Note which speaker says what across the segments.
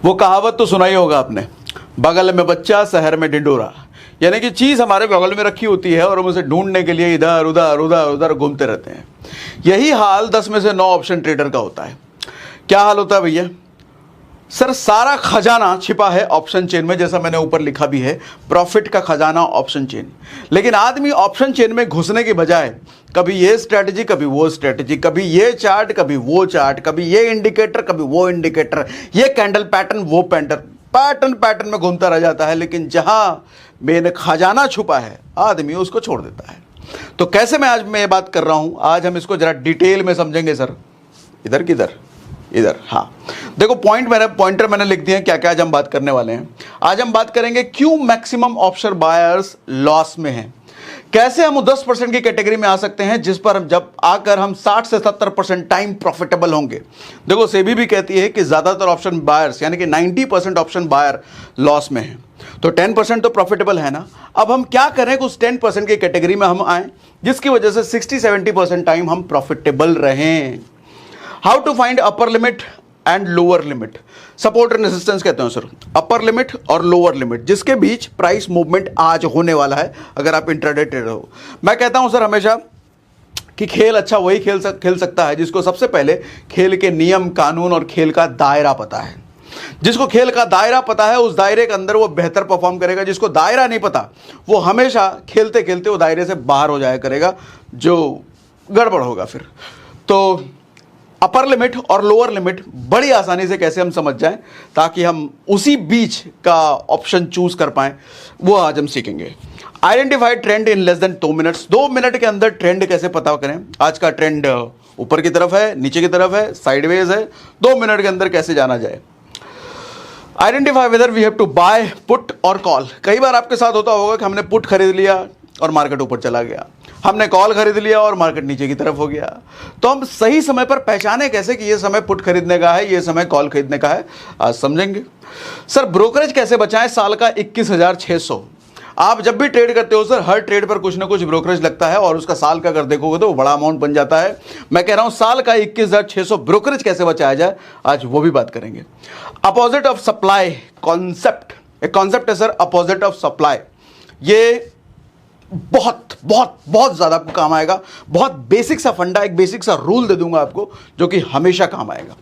Speaker 1: वो कहावत तो सुना ही होगा आपने, बगल में बच्चा शहर में ढिंडोरा। यानी कि चीज़ हमारे बगल में रखी होती है और हम उसे ढूंढने के लिए इधर उधर उधर उधर घूमते रहते हैं। यही हाल 10 में से 9 ऑप्शन ट्रेडर का होता है। क्या हाल होता है भैया? सर सारा खजाना छिपा है ऑप्शन चेन में, जैसा मैंने ऊपर लिखा भी है, प्रॉफिट का खजाना ऑप्शन चेन। लेकिन आदमी ऑप्शन चेन में घुसने की बजाय कभी ये स्ट्रैटेजी कभी वो स्ट्रैटेजी, कभी ये चार्ट कभी वो चार्ट, कभी ये इंडिकेटर कभी वो इंडिकेटर, ये कैंडल पैटर्न वो पैटर्न में घूमता रह जाता है। लेकिन जहां मेन खजाना छुपा है आदमी उसको छोड़ देता है। तो कैसे मैं ये बात कर रहा हूं, आज हम इसको जरा डिटेल में समझेंगे सर। इधर किधर? इधर, हाँ। देखो पॉइंटर मैंने लिख दिए हैं क्या क्या आज हम बात करने वाले हैं। आज हम बात करेंगे क्यों मैक्सिमम ऑप्शन बायर्स लॉस में हैं, कैसे हम 10% की कैटेगरी में आ सकते हैं जिस पर जब आकर हम 60 से 70% टाइम प्रॉफिटेबल होंगे। देखो सेबी भी कहती है कि ज्यादातर ऑप्शन बायर्स यानी कि 90% ऑप्शन बायर लॉस में है, तो 10% तो प्रॉफिटेबल है ना। अब हम क्या करें कि उस 10% की कैटेगरी में हम आए जिसकी वजह से 60-70% टाइम हम प्रॉफिटेबल रहें। How to find upper limit and lower limit, support and resistance कहते हैं सर, अपर लिमिट और लोअर लिमिट जिसके बीच प्राइस मूवमेंट आज होने वाला है अगर आप इंट्राडे ट्रेडर हो। मैं कहता हूं सर हमेशा कि खेल अच्छा वही खेल सकता है जिसको सबसे पहले खेल के नियम कानून और खेल का दायरा पता है। जिसको खेल का दायरा पता है उस दायरे के अंदर वो बेहतर परफॉर्म करेगा। जिसको दायरा नहीं पता वो हमेशा खेलते खेलते वो दायरे से बाहर हो जाया करेगा, जो गड़बड़ होगा फिर। तो अपर लिमिट और लोअर लिमिट बड़ी आसानी से कैसे हम समझ जाएं ताकि हम उसी बीच का ऑप्शन चूज कर पाएं, वो आज हम सीखेंगे। Identify trend in less than 2 minutes, 2 minute के अंदर ट्रेंड कैसे पता करें। आज का ट्रेंड ऊपर की तरफ है, नीचे की तरफ है, साइडवेज है, 2 मिनट के अंदर कैसे जाना जाए। Identify whether we have to buy put or call. कई बार आपके साथ होता होगा कि हमने पुट खरीद लिया और मार्केट ऊपर चला गया, हमने कॉल खरीद लिया और मार्केट नीचे की तरफ हो गया। तो हम सही समय पर पहचाने कैसे कि ये समय पुट खरीदने का है, ये समय कॉल खरीदने का है, आज समझेंगे। सर ब्रोकरेज कैसे बचाएं, साल का 21,600। आप जब भी ट्रेड करते हो सर हर ट्रेड पर कुछ ना कुछ ब्रोकरेज लगता है और उसका साल का अगर देखोगे तो वो बड़ा अमाउंट बन जाता है। मैं कह रहा हूं साल का 21,600 ब्रोकरेज कैसे बचाया जाए, आज वो भी बात करेंगे। अपोजिट ऑफ सप्लाई कॉन्सेप्ट, एक कॉन्सेप्ट है सर अपोजिट ऑफ सप्लाई। ये बहुत बहुत बहुत ज्यादा आपको काम आएगा। बहुत बेसिक सा फंडा, एक बेसिक सा रूल दे दूंगा आपको जो कि हमेशा काम आएगा।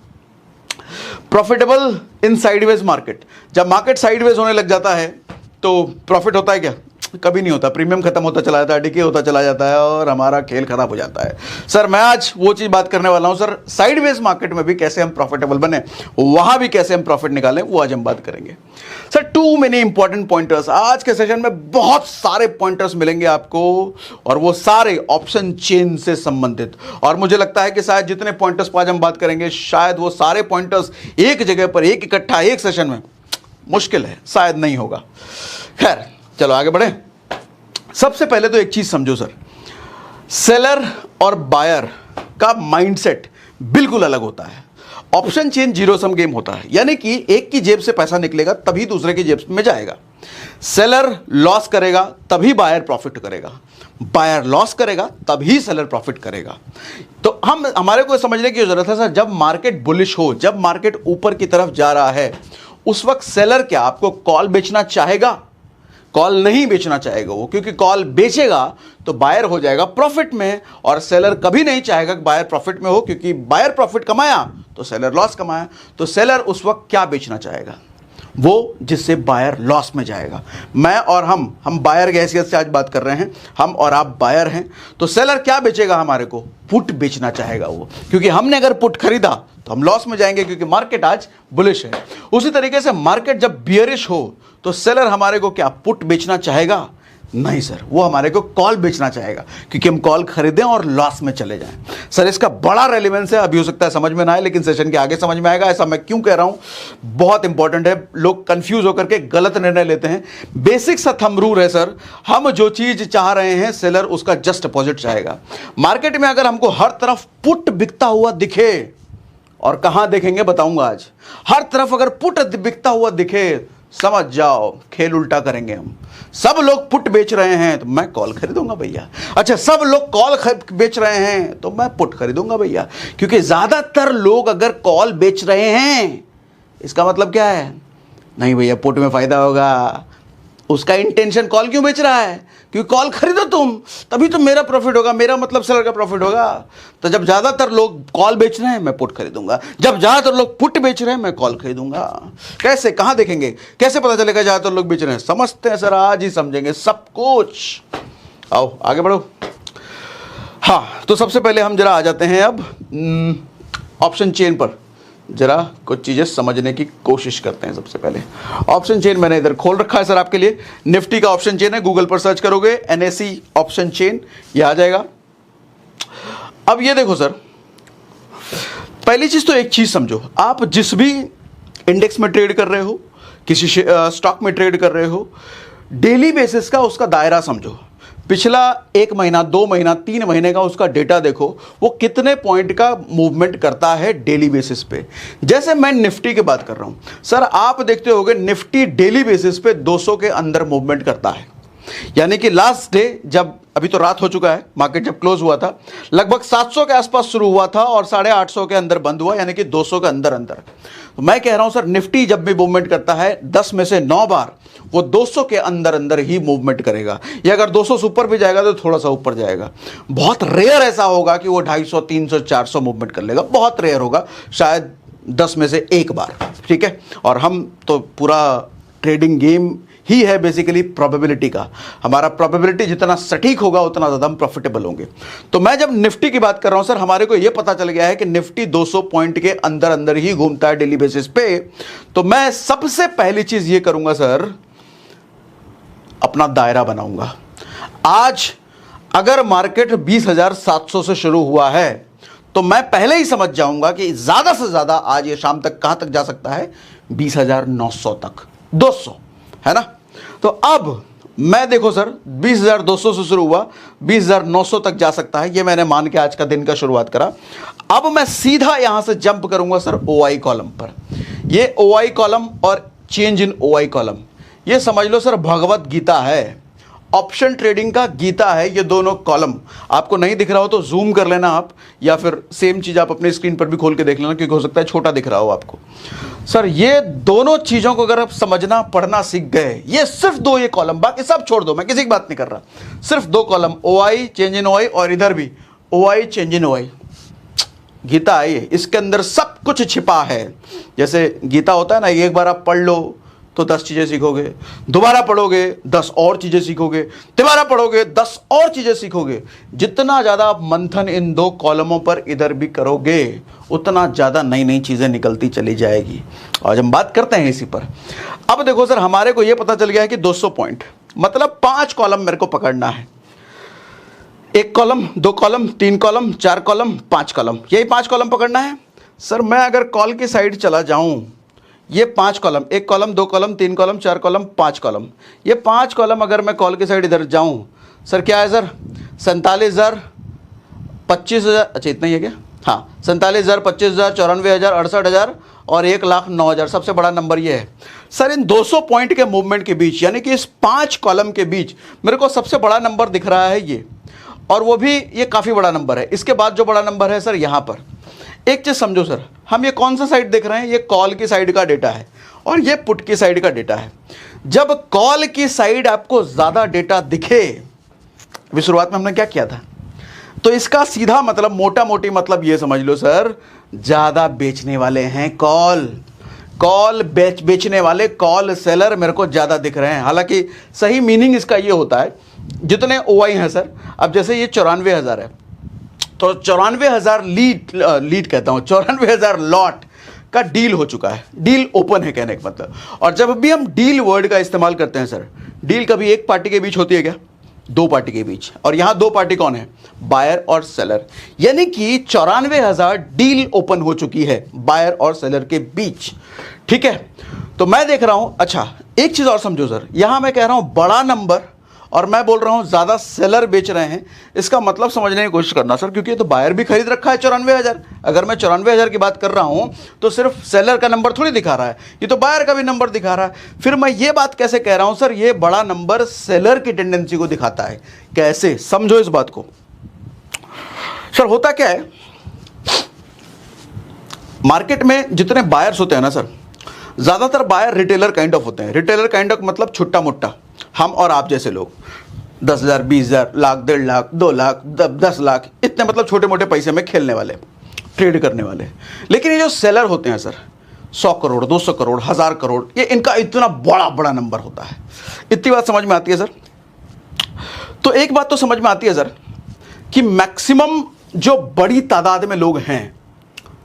Speaker 1: प्रॉफिटेबल इन साइडवेज मार्केट, जब मार्केट साइडवेज होने लग जाता है तो प्रॉफिट होता है क्या? कभी नहीं होता। प्रीमियम खत्म होता चला जाता है, डिके होता चला जाता है और हमारा खेल खराब हो जाता है। सर मैं आज वो चीज बात करने वाला हूं सर, साइडवेज मार्केट में भी कैसे हम प्रॉफिटेबल बने, वहां भी कैसे हम प्रॉफिट निकालें, वो आज हम बात करेंगे। Sir too many important pointers, आज के सेशन में बहुत सारे पॉइंटर्स मिलेंगे आपको और वो सारे ऑप्शन चेन से संबंधित। और मुझे लगता है कि शायद जितने पॉइंटर्स पर आज हम बात करेंगे शायद वो सारे पॉइंटर्स एक जगह पर एक इकट्ठा एक सेशन में मुश्किल है, शायद नहीं होगा। खैर चलो आगे बढ़े। सबसे पहले तो एक चीज समझो सर, सेलर और बायर का माइंडसेट बिल्कुल अलग होता है। Option chain zero sum game होता है, यानी कि एक की जेब से पैसा निकलेगा तभी दूसरे की जेब में जाएगा। सेलर लॉस करेगा तभी बायर प्रॉफिट करेगा, बायर लॉस करेगा तभी सेलर प्रॉफिट करेगा। तो हमारे को समझने की जरूरत है सर, जब मार्केट बुलिश हो, जब मार्केट ऊपर की तरफ जा रहा है उस वक्त सेलर क्या आपको कॉल बेचना चाहेगा? कॉल नहीं बेचना चाहेगा वो, क्योंकि कॉल बेचेगा तो बायर हो जाएगा प्रॉफिट में और सेलर कभी नहीं चाहेगा कि बायर प्रॉफिट में हो, क्योंकि बायर प्रॉफिट कमाया तो सेलर लॉस कमाया। तो सेलर उस वक्त क्या बेचना चाहेगा? वो जिससे बायर लॉस में जाएगा। मैं और हम बायर की हैसियत से आज बात कर रहे हैं, हम और आप बायर हैं। तो सेलर क्या बेचेगा हमारे को? पुट बेचना चाहेगा वो, क्योंकि हमने अगर पुट खरीदा तो हम लॉस में जाएंगे क्योंकि मार्केट आज बुलिश है। उसी तरीके से मार्केट जब बियरिश हो तो सेलर हमारे को क्या पुट बेचना चाहेगा? नहीं सर, वो हमारे को कॉल बेचना चाहेगा क्योंकि हम कॉल खरीदें और लॉस में चले जाएं। सर इसका बड़ा रेलेवेंस है, अभी हो सकता है समझ में ना आए लेकिन सेशन के आगे समझ में आएगा। ऐसा मैं क्यों कह रहा हूं, बहुत इंपॉर्टेंट है। लोग कंफ्यूज होकर के गलत निर्णय लेते हैं। बेसिक सा थंब रूल है सर, हम जो चीज चाह रहे हैं सेलर उसका जस्ट अपोजिट चाहेगा। मार्केट में अगर हमको हर तरफ पुट बिकता हुआ दिखे, और कहां देखेंगे बताऊंगा आज, हर तरफ अगर पुट बिकता हुआ दिखे समझ जाओ खेल उल्टा करेंगे हम। सब लोग पुट बेच रहे हैं तो मैं कॉल खरीदूंगा भैया। अच्छा, सब लोग कॉल बेच रहे हैं तो मैं पुट खरीदूंगा भैया, क्योंकि ज्यादातर लोग अगर कॉल बेच रहे हैं इसका मतलब क्या है? नहीं भैया पुट में फायदा होगा। उसका इंटेंशन कॉल क्यों बेच रहा है? क्योंकि कॉल खरीदो तुम, तभी तो मेरा प्रॉफिट होगा, मेरा मतलब सेलर का प्रॉफिट होगा। तो जब ज्यादातर लोग कॉल बेच रहे हैं मैं पुट खरीदूंगा, जब ज्यादातर लोग पुट बेच रहे हैं मैं कॉल खरीदूंगा। कैसे, कहां देखेंगे, कैसे पता चलेगा ज्यादातर लोग बेच रहे हैं? समझते हैं सर, आज ही समझेंगे सब कुछ। आओ आगे बढ़ो। हाँ, तो सबसे पहले हम जरा आ जाते हैं अब ऑप्शन चेन पर, जरा कुछ चीज़ें समझने की कोशिश करते हैं। सबसे पहले ऑप्शन चेन मैंने इधर खोल रखा है सर आपके लिए। निफ्टी का ऑप्शन चेन है, गूगल पर सर्च करोगे NSE ऑप्शन चेन, ये आ जाएगा। अब ये देखो सर, पहली चीज़ तो एक चीज़ समझो, आप जिस भी इंडेक्स में ट्रेड कर रहे हो, किसी स्टॉक में ट्रेड कर रहे हो, डेली बेसिस का उसका दायरा समझो। पिछला 1 महीना, 2 महीना, 3 महीने का उसका डेटा देखो, वो कितने पॉइंट का मूवमेंट करता है डेली बेसिस पे। जैसे मैं निफ्टी की बात कर रहा हूं सर, आप देखते होगे निफ्टी डेली बेसिस पे 200 के अंदर मूवमेंट करता है। यानी कि लास्ट डे, जब अभी तो रात हो चुका है, मार्केट जब क्लोज हुआ था लगभग 700 के आसपास शुरू हुआ था और 850 के अंदर बंद हुआ, यानी कि 200 के अंदर अंदर। तो मैं कह रहा हूं सर, निफ्टी जब भी मूवमेंट करता है 10 में से 9 बार वो 200 के अंदर अंदर ही मूवमेंट करेगा। या अगर 200 से ऊपर भी जाएगा तो थोड़ा सा ऊपर जाएगा। बहुत रेयर ऐसा होगा कि वो 250, 300, 400 मूवमेंट कर लेगा, बहुत रेयर होगा, शायद 10 में से 1 बार। ठीक है, और हम तो पूरा ट्रेडिंग गेम ही है बेसिकली प्रोबेबिलिटी का। हमारा प्रोबेबिलिटी जितना सटीक होगा उतना ज़्यादा हम प्रॉफिटेबल होंगे। तो मैं जब निफ्टी की बात कर रहा हूं सर, हमारे को यह पता चल गया है कि निफ्टी 200 पॉइंट के अंदर अंदर ही घूमता है डेली बेसिस पे। तो मैं सबसे पहली चीज ये करूंगा सर, अपना दायरा बनाऊंगा। आज अगर मार्केट 20,700 से शुरू हुआ है तो मैं पहले ही समझ जाऊंगा कि ज्यादा से ज्यादा आज ये शाम तक कहां तक जा सकता है, 20,900 तक, 200 है ना। तो अब मैं देखो सर, 20,200 से शुरू हुआ, 20,900 तक जा सकता है, ये मैंने मान के आज का दिन का शुरुआत करा। अब मैं सीधा यहां से जंप करूंगा सर OI कॉलम पर। ये OI कॉलम और चेंज इन OI कॉलम, ये समझ लो सर भगवत गीता है, ऑप्शन ट्रेडिंग का गीता है। ये दोनों कॉलम आपको नहीं दिख रहा हो तो जूम कर लेना आप, या फिर सेम चीज आप अपनी स्क्रीन पर भी खोल के देख लेना, क्योंकि हो सकता है छोटा दिख रहा हो आपको। सर ये दोनों चीजों को अगर आप समझना पढ़ना सीख गए, ये सिर्फ 2 ये कॉलम, बाकी सब छोड़ दो, मैं किसी की बात नहीं कर रहा, सिर्फ 2 column, OI change in OI और इधर भी OI change in OI। Gita है ये, इसके अंदर सब कुछ छिपा है। जैसे गीता होता है ना, एक बार आप पढ़ लो तो 10 चीजें सीखोगे, दोबारा पढ़ोगे 10 और चीजें सीखोगे, दोबारा पढ़ोगे 10 और चीजें सीखोगे। जितना ज्यादा आप मंथन इन 2 कॉलमों पर इधर भी करोगे उतना ज्यादा नई नई चीजें निकलती चली जाएगी। आज हम बात करते हैं इसी पर। अब देखो सर, हमारे को यह पता चल गया है कि 200 पॉइंट मतलब 5 कॉलम मेरे को पकड़ना है। 1 column, 2 column, 3 column, 4 column, 5 column, यही 5 कॉलम पकड़ना है। सर मैं अगर कॉल की साइड चला जाऊं, ये 5 column, 1 column, 2 column, 3 column, 4 column, 5 column, ये 5 कॉलम अगर मैं कॉल की साइड इधर जाऊं, सर क्या है सर, 47,000, 25,000, अच्छा इतना ही है क्या? हाँ, 47,000, 25,000, 94,000, 68,000 और 1,09,000। सबसे बड़ा नंबर ये है सर। इन 200 पॉइंट के मूवमेंट के बीच, यानी कि इस 5 कॉलम के बीच मेरे को सबसे बड़ा नंबर दिख रहा है ये, और वो भी ये काफ़ी बड़ा नंबर है। इसके बाद जो बड़ा नंबर है सर यहाँ पर, एक चीज समझो सर, हम ये कौन सा साइड देख रहे हैं, ये कॉल की साइड का डेटा है और ये पुट की साइड का डेटा है। जब कॉल की साइड आपको ज्यादा डेटा दिखे, अभी शुरुआत में हमने क्या किया था, तो इसका सीधा मतलब, मोटा मोटी मतलब ये समझ लो सर, ज्यादा बेचने वाले हैं कॉल बेचने वाले, कॉल सेलर मेरे को ज्यादा दिख रहे हैं। हालांकि सही मीनिंग इसका ये होता है, जितने OI हैं सर, अब जैसे ये 94,000 है तो 94,000 लीड कहता हूं, 94,000 लॉट का डील हो चुका है, डील ओपन है कहने का मतलब। और जब भी हम डील वर्ड का इस्तेमाल करते हैं सर, डील कभी एक पार्टी के बीच होती है क्या? 2 पार्टी के बीच, और यहां 2 पार्टी कौन है, बायर और सेलर। यानी कि 94,000 डील ओपन हो चुकी है बायर और सेलर के बीच। ठीक है, तो मैं देख रहा हूं, अच्छा एक चीज और समझो सर, यहां मैं कह रहा हूं बड़ा नंबर और मैं बोल रहा हूं ज्यादा सेलर बेच रहे हैं। इसका मतलब समझने की कोशिश करना सर, क्योंकि ये तो बायर भी खरीद रखा है 94,000। अगर मैं 94,000 की बात कर रहा हूं तो सिर्फ सेलर का नंबर थोड़ी दिखा रहा है, ये तो बायर का भी नंबर दिखा रहा है। फिर मैं ये बात कैसे कह रहा हूं सर, ये बड़ा नंबर सेलर की टेंडेंसी को दिखाता है। कैसे, समझो इस बात को सर। होता क्या है, मार्केट में जितने बायर्स होते हैं ना सर, ज़्यादातर बायर रिटेलर काइंड ऑफ होते हैं। रिटेलर काइंड ऑफ मतलब छुट्टा मुट्टा, हम और आप जैसे लोग, 10,000, 20,000, लाख, 1.5 लाख, 2 लाख, 10 लाख, इतने मतलब छोटे मोटे पैसे में खेलने वाले, ट्रेड करने वाले। लेकिन ये जो सेलर होते हैं सर, 100 करोड़, 200 करोड़, 1000 करोड़, ये इनका इतना बड़ा बड़ा नंबर होता है। इतनी बात समझ में आती है सर। तो एक बात तो समझ में आती है सर कि मैक्सिमम जो बड़ी तादाद में लोग हैं,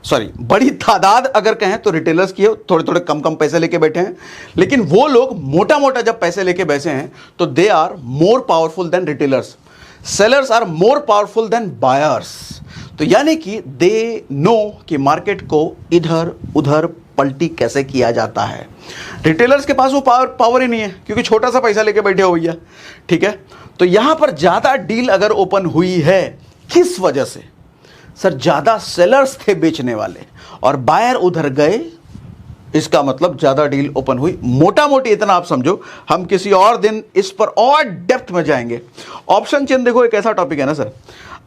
Speaker 1: सॉरी बड़ी तादाद अगर कहें तो रिटेलर्स की है, थोड़े थोड़े कम कम पैसे लेके बैठे हैं, लेकिन वो लोग मोटा मोटा जब पैसे लेके बैठे हैं तो they are more powerful than retailers. Sellers are more powerful than buyers. तो यानी कि दे नो कि मार्केट को इधर उधर पलटी कैसे किया जाता है। रिटेलर्स के पास वो पावर ही नहीं है, क्योंकि छोटा सा पैसा लेके बैठे हो भैया, ठीक है। तो यहां पर ज्यादा डील अगर ओपन हुई है, किस वजह से सर? ज्यादा सेलर्स थे बेचने वाले और बायर उधर गए, इसका मतलब ज्यादा डील ओपन हुई। मोटा मोटी इतना आप समझो, हम किसी और दिन इस पर और डेप्थ में जाएंगे। ऑप्शन चेन देखो एक ऐसा टॉपिक है ना सर,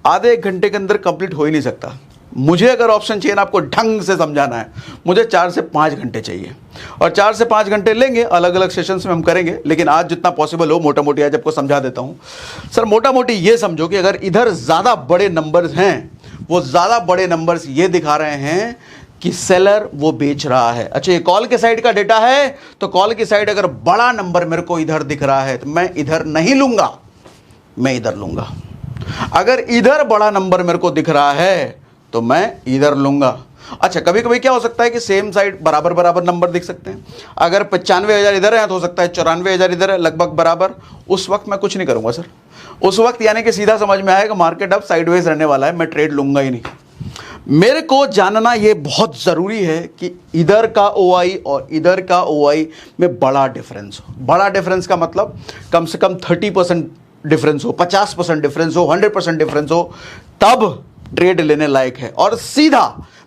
Speaker 1: आधे 1 घंटे के अंदर कंप्लीट हो ही नहीं सकता। मुझे अगर ऑप्शन चेन आपको ढंग से समझाना है, मुझे 4 से 5 घंटे चाहिए, और 4 से 5 घंटे लेंगे, अलग अलग सेशंस में हम करेंगे। लेकिन आज जितना पॉसिबल हो मोटा मोटी आज आपको समझा देता हूं सर। मोटा मोटी ये समझो कि अगर इधर ज़्यादा बड़े नंबर्स हैं, वो ज़्यादा बड़े नंबर्स ये दिखा रहे हैं कि सेलर वो बेच रहा है। अच्छा, ये कॉल के साइड का डेटा है, तो कॉल की साइड अगर बड़ा नंबर मेरे को इधर दिख रहा है तो मैं इधर नहीं लूंगा, मैं इधर लूंगा। अगर इधर बड़ा नंबर मेरे को दिख रहा है तो मैं इधर लूंगा। अच्छा, कभी कभी क्या हो सकता है कि सेम साइड बराबर बराबर नंबर दिख सकते हैं। अगर 95,000 इधर है तो हो सकता है 94,000 इधर है, लगभग बराबर। उस वक्त मैं कुछ नहीं करूंगा सर। उस वक्त यानी कि सीधा समझ में आएगा मार्केट अब साइडवेज रहने वाला है, मैं ट्रेड लूंगा ही नहीं। मेरे को जानना ये बहुत ज़रूरी है कि इधर का OI और इधर का OI में बड़ा डिफरेंस हो। बड़ा डिफरेंस का मतलब कम से कम 30% डिफरेंस हो, 50% डिफरेंस हो, 100% डिफरेंस हो, तब ट्रेड लेने लायक है। और सीधा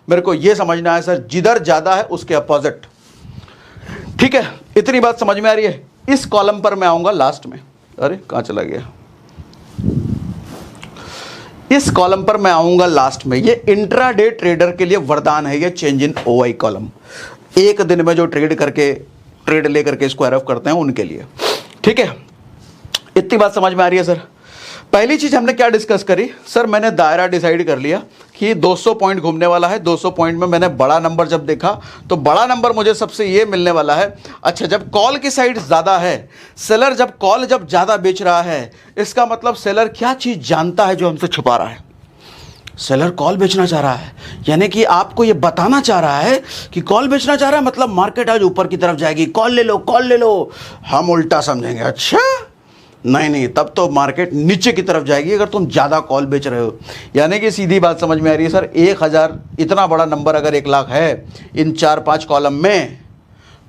Speaker 1: मेरे को यह समझना है सर, जिधर ज्यादा है उसके अपोजिट। ठीक है, इतनी बात समझ में आ रही है। इस कॉलम पर मैं आऊंगा लास्ट में। अरे कहां चला गया? इस कॉलम पर मैं आऊंगा लास्ट में। ये इंट्राडे ट्रेडर के लिए वरदान है, ये चेंज इन OI कॉलम। एक दिन में जो ट्रेड लेकर के स्क्वायर ऑफ करते हैं उनके लिए। ठीक है, इतनी बात समझ में आ रही है सर। पहली चीज हमने क्या डिस्कस करी सर? मैंने दायरा डिसाइड कर लिया कि 200 पॉइंट घूमने वाला है। 200 पॉइंट में मैंने बड़ा नंबर जब देखा तो बड़ा नंबर मुझे सबसे ये मिलने वाला है। अच्छा, जब कॉल की साइड ज्यादा है, सेलर जब कॉल ज्यादा बेच रहा है, इसका मतलब सेलर क्या चीज जानता है जो हमसे छुपा रहा है? सेलर कॉल बेचना चाह रहा है, यानी कि आपको ये बताना चाह रहा है कि कॉल बेचना चाह रहा है मतलब मार्केट आज ऊपर की तरफ जाएगी, कॉल ले लो, कॉल ले लो। हम उल्टा समझेंगे, अच्छा नहीं, तब तो मार्केट नीचे की तरफ जाएगी अगर तुम ज़्यादा कॉल बेच रहे हो। यानी कि सीधी बात समझ में आ रही है सर। 1000 इतना बड़ा नंबर अगर 1 लाख है इन 4-5 कॉलम में,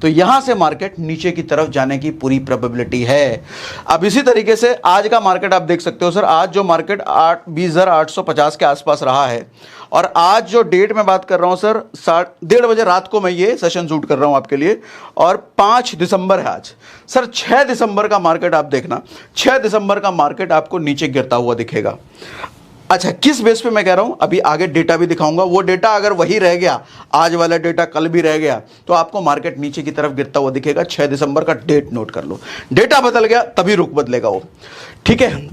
Speaker 1: तो यहां से मार्केट नीचे की तरफ जाने की पूरी प्रोबेबिलिटी है। अब इसी तरीके से आज का मार्केट आप देख सकते हो सर। आज जो मार्केट 20,850 के आसपास रहा है, और आज जो डेट में बात कर रहा हूं सर, 1:30 बजे रात को मैं ये सेशन शूट कर रहा हूं आपके लिए, और 5 दिसंबर है आज सर। 6 दिसंबर का मार्केट आप देखना, 6 दिसंबर का मार्केट आपको नीचे गिरता हुआ दिखेगा। अच्छा, किस बेस पे मैं कह रहा हूं? अभी आगे डेटा भी दिखाऊंगा। वो डेटा अगर वही रह गया, आज वाला डेटा कल भी रह गया, तो आपको मार्केट नीचे की तरफ गिरता हुआ दिखेगा। 6 दिसंबर का डेट नोट कर लो। डेटा बदल गया तभी रुख बदलेगा वो। ठीक है,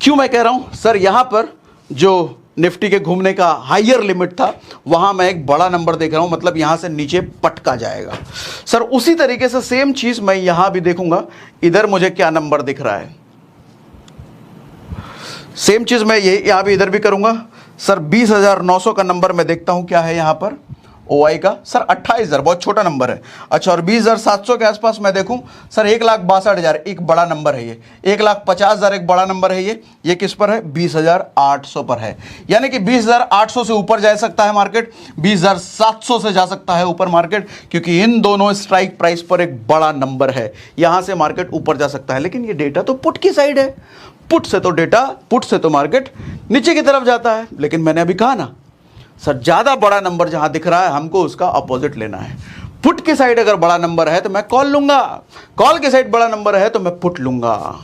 Speaker 1: क्यों मैं कह रहा हूं सर? यहां पर जो निफ्टी के घूमने का हायर लिमिट था, वहां मैं एक बड़ा नंबर देख रहा हूं, मतलब यहां से नीचे पटका जाएगा सर। उसी तरीके से सेम चीज मैं यहां भी देखूंगा। इधर मुझे क्या नंबर दिख रहा है? सेम चीज मैं ये यहां भी इधर भी करूंगा सर। 20,900 का नंबर मैं देखता हूं क्या है यहां पर OI का सर। 28,000 बहुत छोटा नंबर है। अच्छा, और 20,700 के आसपास मैं देखूं सर, 1,62,000 एक बड़ा नंबर है ये। 1,50,000 एक बड़ा नंबर है ये किस पर है? 20,800 पर है। यानी कि 20,800 से ऊपर जा सकता है मार्केट, 20,700 से जा सकता है ऊपर मार्केट, क्योंकि इन दोनों स्ट्राइक प्राइस पर एक बड़ा नंबर है। यहां से मार्केट ऊपर जा सकता है। लेकिन ये डेटा तो पुट की साइड है। पुट से तो मार्केट नीचे की तरफ जाता है। लेकिन मैंने अभी कहा ना सर, ज्यादा बड़ा नंबर जहां दिख रहा है हमको उसका अपोजिट लेना है। पुट की साइड अगर बड़ा नंबर है तो मैं कॉल लूंगा, कॉल की साइड बड़ा नंबर है तो मैं पुट लूंगा।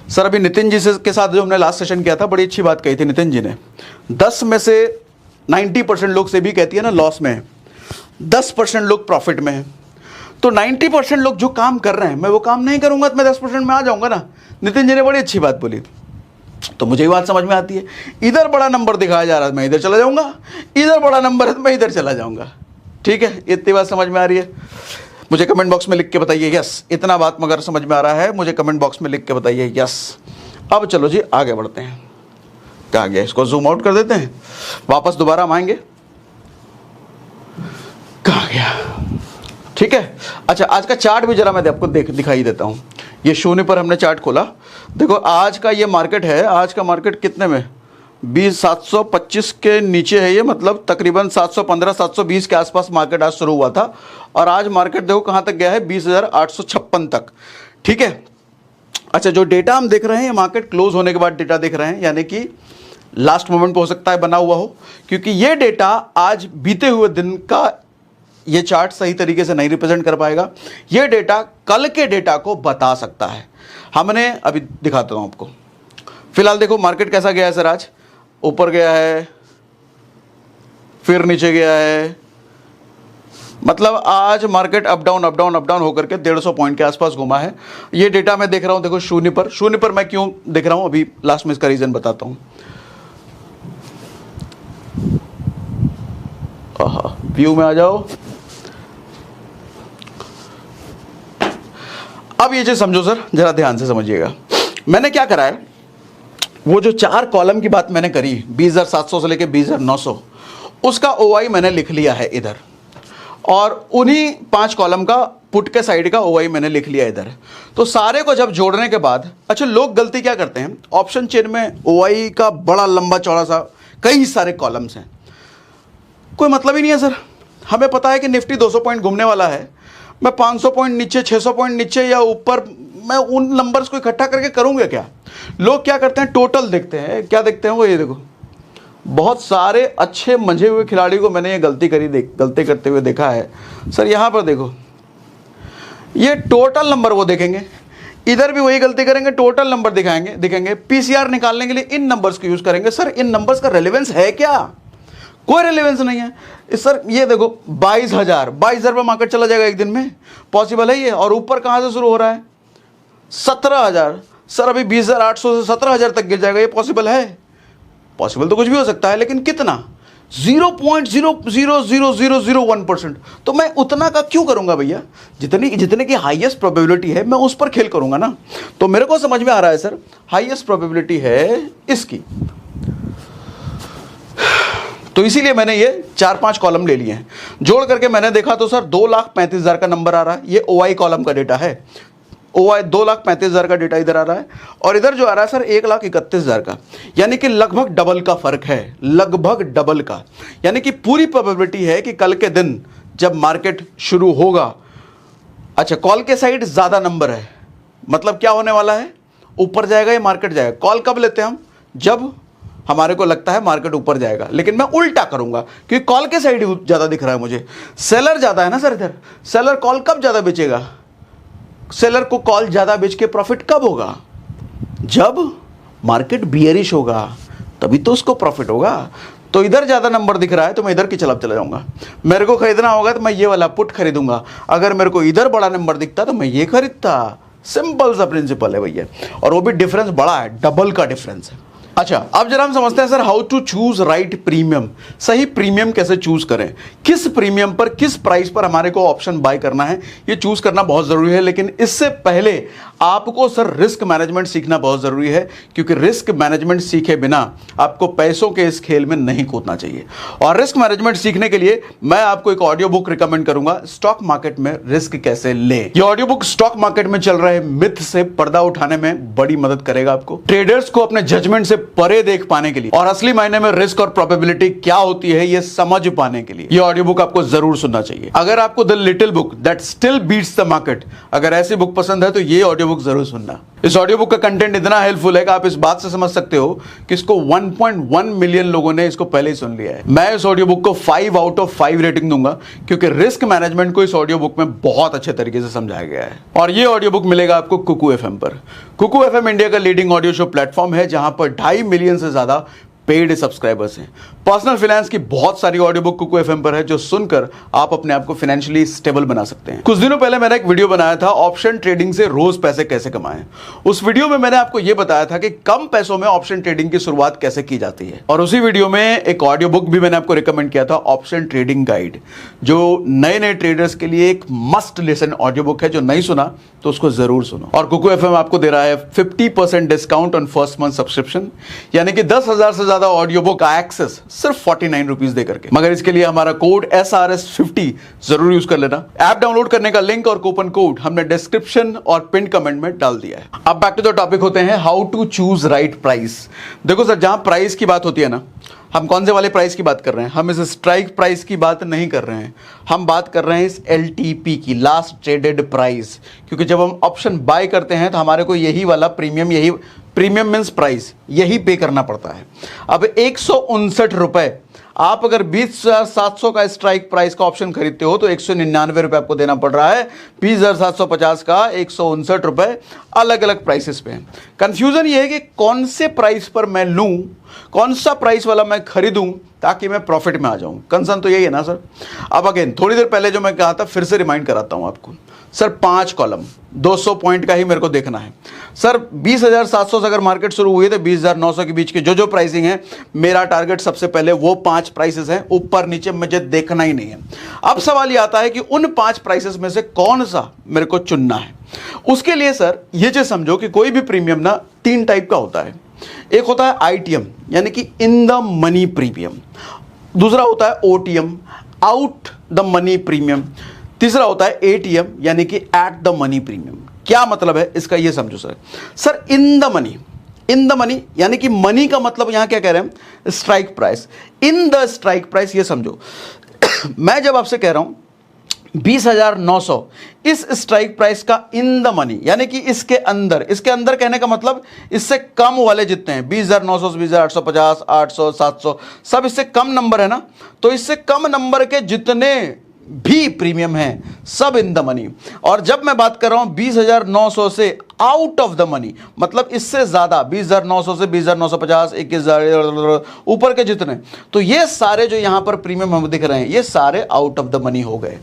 Speaker 1: सर अभी नितिन जी के साथ जो हमने लास्ट सेशन किया था, बड़ी अच्छी बात कही थी नितिन जी ने। 10 में से 90% लोग से भी कहती है ना लॉस में, 10% लोग प्रॉफिट में हैं, तो 90% लोग जो काम कर रहे हैं, मैं वो काम नहीं करूंगा तो मैं 10% में आ जाऊंगा ना। नितिन जी ने बड़ी अच्छी बात बोली, तो मुझे ये बात समझ में आती है। इधर बड़ा नंबर दिखाया जा रहा है, मैं इधर चला जाऊंगा, इधर बड़ा नंबर है तो मैं इधर चला जाऊंगा। ठीक है, इतनी बात समझ में आ रही है? मुझे कमेंट बॉक्स में लिख के बताइए यस। इतना बात मगर समझ में आ रहा है, मुझे कमेंट बॉक्स में लिख के बताइए यस। अब चलो जी आगे बढ़ते हैं। कहाँ गया? इसको जूम आउट कर देते हैं, वापस दोबारा हम आएंगे। कहाँ गया? ठीक है, अच्छा आज का चार्ट भी जरा मैं आपको दिखाई देता हूँ। ये शून्य पर हमने चार्ट खोला, देखो आज का ये मार्केट है। आज का मार्केट कितने में? 725 के नीचे है ये, मतलब तकरीबन 715 720 के आसपास मार्केट आज शुरू हुआ था, और आज मार्केट देखो कहाँ तक गया है, 20,856 तक। ठीक है, अच्छा जो डेटा हम देख रहे हैं, ये मार्केट क्लोज होने के बाद डेटा देख रहे हैं, यानी कि लास्ट मोमेंट पे हो सकता है बना हुआ हो, क्योंकि ये डेटा आज बीते हुए दिन का ये चार्ट सही तरीके से नहीं रिप्रेजेंट कर पाएगा। ये डेटा कल के डेटा को बता सकता है। हमने अभी दिखाता हूं आपको। फिलहाल देखो मार्केट कैसा गया है सर, आज ऊपर गया है, फिर नीचे गया है, मतलब आज market up down up down up down होकर के 150 पॉइंट के आसपास घुमा है। ये डेटा मैं देख रहा हूं, देखो शून्य पर मैं क्यों देख रहा हूं, अभी लास्ट में इसका रीजन बताता हूं। व्यू में आ जाओ। अब ये चीज समझो सर, जरा ध्यान से समझिएगा। मैंने क्या करा है, वो जो 4 कॉलम की बात मैंने करी, 20,700 से लेके 20,900, उसका ओआई मैंने लिख लिया है इधर, और उन्हीं 5 कॉलम का पुट के साइड का ओआई मैंने लिख लिया इधर। तो सारे को जब जोड़ने के बाद, अच्छा लोग गलती क्या करते हैं, ऑप्शन चेन में ओआई का बड़ा लंबा चौड़ा सा कई सारे कॉलम्स हैं, कोई मतलब ही नहीं है सर। हमें पता है कि निफ्टी 200 पॉइंट घूमने वाला है, मैं 500 पॉइंट नीचे, 600 पॉइंट नीचे या ऊपर, मैं उन नंबर्स को इकट्ठा करके करूंगा क्या? लोग क्या करते हैं, टोटल देखते हैं। क्या देखते हैं वो, ये देखो बहुत सारे अच्छे मंझे हुए खिलाड़ी को मैंने ये गलती करते हुए देखा है सर। यहाँ पर देखो, ये टोटल नंबर वो देखेंगे, इधर भी वही गलती करेंगे, टोटल नंबर दिखाएंगे। पीसीआर निकालने के लिए इन नंबर्स को यूज करेंगे। सर इन नंबर्स का रेलेवेंस है क्या? कोई रेलेवेंस नहीं है सर। ये देखो 22,000 पे मार्केट चला जाएगा एक दिन में, पॉसिबल है ये? और ऊपर कहां से शुरू हो रहा है, 17,000। सर अभी 20,800 से 17,000 तक गिर जाएगा, ये पॉसिबल है? पॉसिबल तो कुछ भी हो सकता है, लेकिन कितना? 0.00001%। तो मैं उतना का क्यों करूंगा भैया? जितने की हाईएस्ट प्रोबेबिलिटी है मैं उस पर खेल करूंगा ना। तो मेरे को समझ में आ रहा है सर, हाईएस्ट प्रोबेबिलिटी है इसकी, तो इसीलिए मैंने ये 4-5 कॉलम ले लिए हैं। जोड़ करके मैंने देखा तो सर 2,35,000 का नंबर आ रहा है। ये ओआई कॉलम का डेटा है, ओआई 2,35,000 का डेटा इधर आ रहा है, और इधर जो आ रहा है सर 1,31,000 का, यानी कि लगभग डबल का फर्क है, लगभग डबल का। यानी कि पूरी प्रोबेबिलिटी है कि कल के दिन जब मार्केट शुरू होगा, अच्छा कॉल के साइड ज्यादा नंबर है, मतलब क्या होने वाला है, ऊपर जाएगा या मार्केट जाएगा। कॉल कब लेते हैं हम? जब हमारे को लगता है मार्केट ऊपर जाएगा, लेकिन मैं उल्टा करूंगा क्योंकि कॉल के साइड ज्यादा दिख रहा है मुझे। सेलर ज्यादा है ना सर इधर, सेलर कॉल कब ज्यादा बेचेगा? सेलर को कॉल ज्यादा बेच के प्रॉफिट कब होगा? जब मार्केट बियरिश होगा, तभी तो उसको प्रॉफिट होगा। तो इधर ज्यादा नंबर दिख रहा है तो मैं इधर की चला जाऊंगा। मेरे को खरीदना होगा तो मैं ये वाला पुट खरीदूंगा। अगर मेरे को इधर बड़ा नंबर दिखता तो मैं ये खरीदता। सिंपल सा प्रिंसिपल है भैया, और वो भी डिफरेंस बड़ा है, डबल का डिफरेंस है। अच्छा अब जरा हम समझते हैं sir, how to choose right premium. सही प्रीमियम कैसे चूज करें, किस प्रीमियम पर किस प्राइस पर हमारे को ऑप्शन बाय करना है, ये चूज करना बहुत जरूरी है। लेकिन इससे पहले आपको सर रिस्क मैनेजमेंट सीखना बहुत जरूरी है, क्योंकि रिस्क मैनेजमेंट सीखे बिना आपको पैसों के इस खेल में नहीं कूदना चाहिए। और रिस्क मैनेजमेंट सीखने के लिए मैं आपको एक ऑडियो बुक रिकमेंड करूंगा, स्टॉक मार्केट में रिस्क कैसे ले। ये ऑडियो बुक स्टॉक मार्केट में चल रहे मिथ से पर्दा उठाने में बड़ी मदद करेगा आपको, ट्रेडर्स को अपने जजमेंट से परे देख पाने के लिए, और असली मायने में रिस्क और प्रोबेबिलिटी क्या होती है ये समझ पाने के लिए। ये ऑडियो बुक आपको जरूर सुनना चाहिए। अगर आपको the little book that still beats the market, अगर ऐसी बुक पसंद है तो ये ऑडियो बुक जरूर सुनना। इस ऑडियो बुक का कंटेंट इतना हेल्पफुल है कि आप इस बात से समझ सकते हो कि इसको 1.1 मिलियन लोगों ने इसको पहले ही सुन लिया है। मैं इस ऑडियो बुक को 5 आउट ऑफ 5 रेटिंग दूंगा, क्योंकि रिस्क मैनेजमेंट को इस ऑडियो बुक में बहुत अच्छे तरीके से समझाया गया है। और ये ऑडियो बुक मिलेगा आपको कुकू एफएम पर। कुकू एफएम इंडिया का लीडिंग ऑडियो शो प्लेटफॉर्म है, जहां पर 2.5 मिलियन से ज्यादा पेड सब्सक्राइबर्स हैं। पर्सनल फाइनेंस की बहुत सारी ऑडियो बुक कुकू एफएम पर है जो सुनकर आप अपने आप को फाइनेंशियली स्टेबल बना सकते हैं। कुछ दिनों पहले मैंने एक वीडियो बनाया था ऑप्शन ट्रेडिंग से रोज पैसे कैसे कमाएं। उस वीडियो में मैंने आपको यह बताया था कि कम पैसों में ऑप्शन ट्रेडिंग की शुरुआत कैसे की जाती है, और उसी वीडियो में एक ऑडियो बुक भी मैंने आपको रिकमेंड किया था, ऑप्शन ट्रेडिंग गाइड, जो नए नए ट्रेडर्स के लिए एक मस्ट लिसन ऑडियो बुक है। जो नहीं सुना तो उसको जरूर सुनो। और कुकू एफएम आपको दे रहा है 50% discount on first month subscription, यानी कि 10,000 से ज्यादा ऑडियो बुक का एक्सेस सिर्फ 49 रुपीज दे करके। मगर इसके लिए हमारा कोड SRS50 जरूर यूज कर लेना। ऐप डाउनलोड करने का लिंक और कूपन कोड हमने डिस्क्रिप्शन और पिन कमेंट में डाल दिया है। अब बैक टू द टॉपिक होते हैं, how to choose right price. देखो सर, जहां प्राइस की बात होती है ना, हम कौन से वाले प्राइस की बात कर रहे हैं? हम इस स्ट्राइक प्राइस की बात नहीं कर रहे हैं, हम बात कर रहे हैं इस LTP की, लास्ट ट्रेडेड प्राइस। क्योंकि जब हम ऑप्शन बाय करते हैं तो हमारे को यही वाला प्रीमियम मीन्स प्राइस यही पे करना पड़ता है। अब 159 रुपए आप अगर 20,700 का स्ट्राइक प्राइस का ऑप्शन खरीदते हो तो 199 रुपए आपको देना पड़ रहा है। 20,750 का 159 रुपए अलग अलग प्राइसेस पे है। कंफ्यूजन ये है कि कौन से प्राइस पर मैं लूं, कौन सा प्राइस वाला मैं खरीदूं ताकि मैं प्रॉफिट में आ जाऊं। कंसर्न तो यही है ना सर। अब अगेन थोड़ी देर पहले जो मैं कहा था फिर से रिमाइंड कराता हूं आपको। सर 5 कॉलम 200 पॉइंट का ही मेरे को देखना है। सर 20,700 से अगर मार्केट शुरू हुई तो 20,900 के बीच की जो प्राइसिंग है, मेरा टारगेट सबसे पहले वो 5 प्राइसेस हैं, ऊपर नीचे मुझे देखना ही नहीं है। अब सवाल ये आता है कि उन 5 प्राइसेस में से कौन सा मेरे को चुनना है। उसके लिए सर ये चीज समझो कि कोई भी प्रीमियम ना 3 टाइप का होता है। एक होता है ITM यानी कि इन द मनी प्रीमियम, दूसरा होता है OTM out the money premium, तीसरा होता है ATM यानी कि एट द मनी प्रीमियम। क्या मतलब है इसका ये समझो sir. Sir in the money यानी कि मनी का मतलब यहां क्या कह रहे हैं? Strike price. In the strike price ये समझो मैं जब आपसे कह रहा हूं 20,900 इस स्ट्राइक प्राइस का इन द मनी यानी कि इसके अंदर कहने का मतलब इससे कम वाले जितने हैं 20,900 से 20,850 800 700 सब इससे कम नंबर है ना, तो इससे कम नंबर के जितने भी प्रीमियम है सब इन द मनी। और जब मैं बात कर रहा हूं 20,900 से आउट ऑफ द मनी मतलब इससे ज्यादा 20,900 से 20,950 21,000 ऊपर के जितने, तो ये सारे जो यहां पर प्रीमियम हम दिख रहे हैं ये सारे आउट ऑफ द मनी हो गए।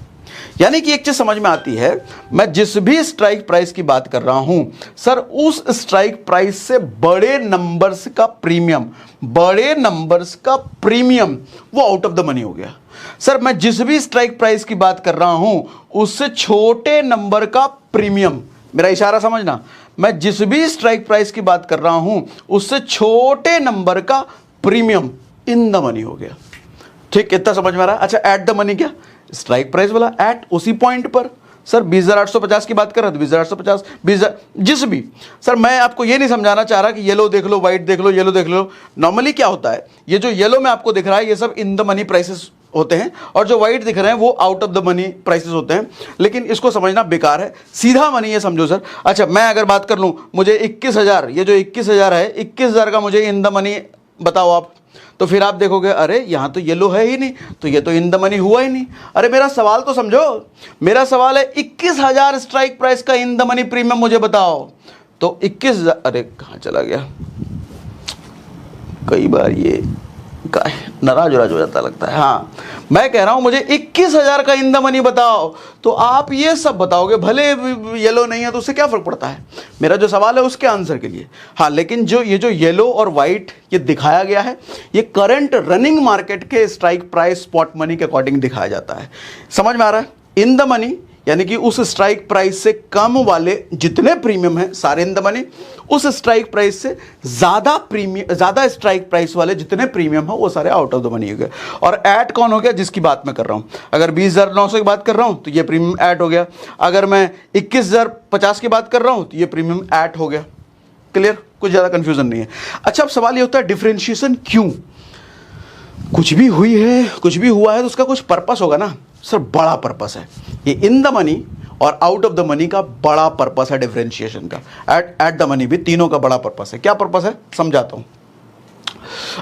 Speaker 1: यानी कि एक चीज समझ में आती है, मैं जिस भी स्ट्राइक प्राइस की बात कर रहा हूं सर उस स्ट्राइक प्राइस से बड़े नंबर्स का प्रीमियम वो आउट ऑफ द मनी हो गया। सर मैं जिस भी स्ट्राइक प्राइस की बात कर रहा हूं उससे छोटे नंबर का प्रीमियम, मेरा इशारा समझना, मैं जिस भी स्ट्राइक प्राइस की बात कर रहा हूं उससे छोटे नंबर का प्रीमियम इन द मनी हो गया। ठीक, इतना समझ में आ रहा है? अच्छा, एट द मनी क्या? स्ट्राइक प्राइस वाला एट उसी पॉइंट पर। सर 20,850 की बात कर रहा था, 20,850 20,000 जिस भी। सर मैं आपको ये नहीं समझाना चाह रहा कि येलो देख लो, व्हाइट देख लो, येलो देख लो। नॉर्मली क्या होता है, ये जो येलो में आपको दिख रहा है ये सब इन द मनी प्राइसेस होते हैं और जो व्हाइट दिख रहे हैं वो out of the money prices होते हैं। लेकिन इसको समझना बेकार है, सीधा मनी ये समझो सर। अच्छा, मैं अगर बात कर लूं मुझे 21,000, ये जो 21,000 है 21,000 का मुझे इन द मनी बताओ आप, तो फिर आप देखोगे अरे यहां तो येलो है ही नहीं, तो ये तो इन द मनी हुआ ही नहीं। अरे मेरा सवाल तो समझो, मेरा सवाल है 21,000 स्ट्राइक प्राइस का इन द मनी प्रीमियम मुझे बताओ। तो 21,000, अरे कहां चला गया, कई बार ये नाराज हो जाता लगता है। हाँ, मैं कह रहा हूं मुझे 21,000 का इन द मनी बताओ, तो आप ये सब बताओगे, भले येलो नहीं है तो उससे क्या फर्क पड़ता है। मेरा जो सवाल है उसके आंसर के लिए। हाँ, लेकिन जो येलो और व्हाइट ये दिखाया गया है ये करंट रनिंग मार्केट के स्ट्राइक प्राइस स्पॉट मनी के अकॉर्डिंग दिखाया जाता है। समझ में आ रहा है? इन द मनी यानी कि उस स्ट्राइक प्राइस से कम वाले जितने प्रीमियम हैं सारे इन द मनी, उस स्ट्राइक प्राइस से ज्यादा स्ट्राइक प्राइस वाले जितने प्रीमियम है वो सारे आउट ऑफ द मनी हो गए। और ऐड कौन हो गया? जिसकी बात मैं कर रहा हूं। अगर 20,900 की बात कर रहा हूं तो ये प्रीमियम ऐड हो गया। अगर मैं 21,050 की बात कर रहा हूं तो ये प्रीमियम ऐड हो गया। क्लियर? कुछ ज्यादा कंफ्यूजन नहीं है। अच्छा, अब सवाल ये होता है डिफरेंशिएशन क्यों? कुछ भी हुई है, कुछ भी हुआ है तो उसका कुछ पर्पस होगा ना सर। बड़ा पर्पस है ये इन द मनी और आउट ऑफ द मनी का, बड़ा पर्पस है डिफरेंशिएशन का। एट द मनी भी, तीनों का बड़ा पर्पस है। क्या पर्पस है समझाता हूं।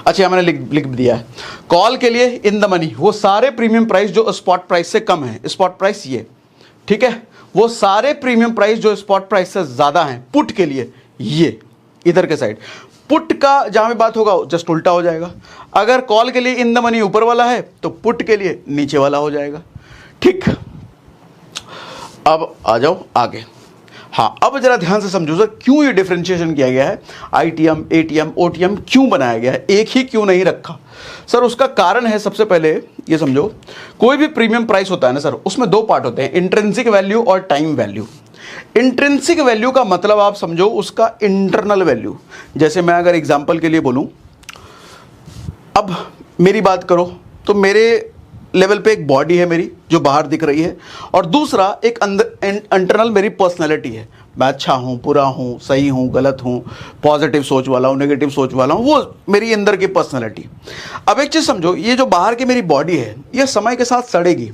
Speaker 1: अच्छा, मैंने लिख दिया है। कॉल के लिए इन द मनी वो सारे प्रीमियम प्राइस जो स्पॉट प्राइस से कम है, स्पॉट प्राइस ये, ठीक है, वो सारे प्रीमियम प्राइस जो स्पॉट प्राइस से ज्यादा हैं पुट के लिए, ये इधर के साइड पुट का जहां भी बात होगा जस्ट उल्टा हो जाएगा। अगर कॉल के लिए इन द मनी ऊपर वाला है तो पुट के लिए नीचे वाला हो जाएगा। ठीक, अब आ जाओ आगे। हाँ, अब जरा ध्यान से समझो सर, क्यों ये डिफरेंशिएशन किया गया है, आईटीएम, एटीएम, ओटीएम क्यों बनाया गया है, एक ही क्यों नहीं रखा। सर उसका कारण है, सबसे पहले ये समझो, कोई भी प्रीमियम प्राइस होता है ना सर, उसमें दो पार्ट होते हैं, इंट्रिंसिक वैल्यू और टाइम वैल्यू। इंट्रिंसिक वैल्यू का मतलब आप समझो उसका इंटरनल वैल्यू। जैसे मैं अगर एग्जांपल के लिए बोलूं, अब मेरी बात करो तो मेरे लेवल पे एक बॉडी है मेरी जो बाहर दिख रही है, और दूसरा एक अंदर इंटरनल मेरी पर्सनैलिटी है। मैं अच्छा हूँ, बुरा हूँ, सही हूँ, गलत हूँ, पॉजिटिव सोच वाला हूँ, नेगेटिव सोच वाला हूँ, वो मेरी अंदर की पर्सनैलिटी। अब एक चीज़ समझो, ये जो बाहर की मेरी बॉडी है ये समय के साथ सड़ेगी,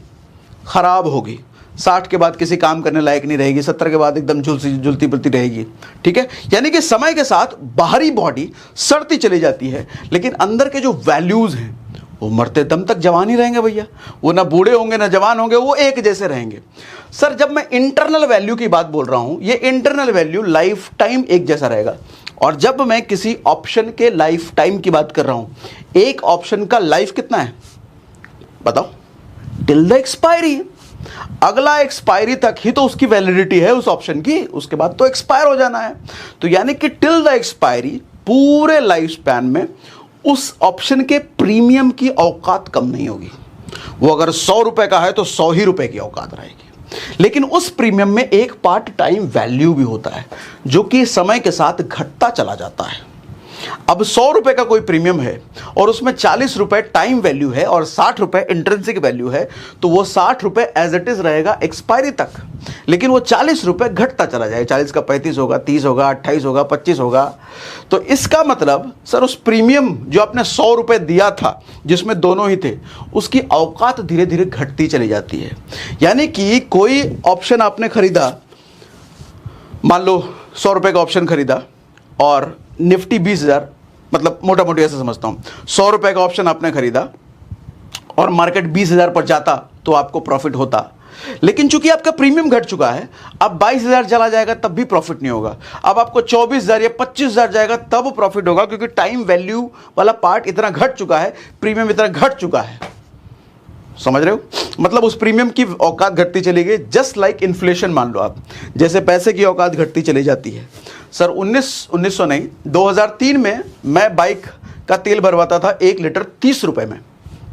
Speaker 1: ख़राब होगी, 60 के बाद किसी काम करने लायक नहीं रहेगी, 70 के बाद एकदम झुलती पुलती रहेगी। ठीक है, यानी कि समय के साथ बाहरी बॉडी सड़ती चली जाती है, लेकिन अंदर के जो वैल्यूज़ हैं वो मरते दम तक जवान ही रहेंगे भैया, वो ना बूढ़े होंगे ना जवान होंगे, वो एक जैसे रहेंगे। सर जब मैं इंटरनल वैल्यू की बात बोल रहा हूं, ये इंटरनल वैल्यू लाइफ टाइम एक जैसा रहेगा। और जब मैं किसी ऑप्शन के लाइफ टाइम की बात कर रहा हूं, एक ऑप्शन का लाइफ कितना है बताओ, टिल द एक्सपायरी। अगला एक्सपायरी तक ही तो उसकी वैलिडिटी है उस ऑप्शन की, उसके बाद तो एक्सपायर हो जाना है। तो यानी कि टिल द एक्सपायरी पूरे लाइफ स्पैन में उस ऑप्शन के प्रीमियम की औकात कम नहीं होगी। वो अगर 100 रुपए का है तो 100 ही रुपए की औकात रहेगी। लेकिन उस प्रीमियम में एक पार्ट टाइम वैल्यू भी होता है जो कि समय के साथ घटता चला जाता है। अब 100 रुपए का कोई प्रीमियम है और उसमें 40 रुपए टाइम वैल्यू है और 60 रुपए इंट्रिंसिक वैल्यू है, तो वो 60 रुपए एज इट इज रहेगा एक्सपायरी तक, लेकिन वो 40 रुपए घटता चला जाएगा। 40 का 35 होगा, 30 होगा, 28 होगा, 25 होगा। तो इसका मतलब सर उस प्रीमियम जो आपने 100 रुपए दिया था, जिसमें दोनों ही थे, उसकी औकात धीरे धीरे घटती चली जाती है। यानी कि कोई ऑप्शन आपने खरीदा, मान लो 100 रुपए का ऑप्शन खरीदा और निफ्टी 20,000, मतलब मोटा मोटी ऐसे समझता हूँ, 100 रुपए का ऑप्शन आपने खरीदा और मार्केट 20,000 पर जाता तो आपको प्रॉफिट होता। लेकिन चूंकि आपका प्रीमियम घट चुका है, अब 22,000 चला जाएगा तब भी प्रॉफिट नहीं होगा। अब आपको 24,000 या 25,000 जाएगा तब प्रॉफिट होगा, क्योंकि टाइम वैल्यू वाला पार्ट इतना घट चुका है, प्रीमियम इतना घट चुका है। समझ रहे हो, मतलब उस प्रीमियम की औकात घटती चली गई। जस्ट लाइक इन्फ्लेशन मान लो आप, जैसे पैसे की औकात घटती चली जाती है। सर 2003 में मैं बाइक का तेल भरवाता था 1 लीटर 30 रुपए में,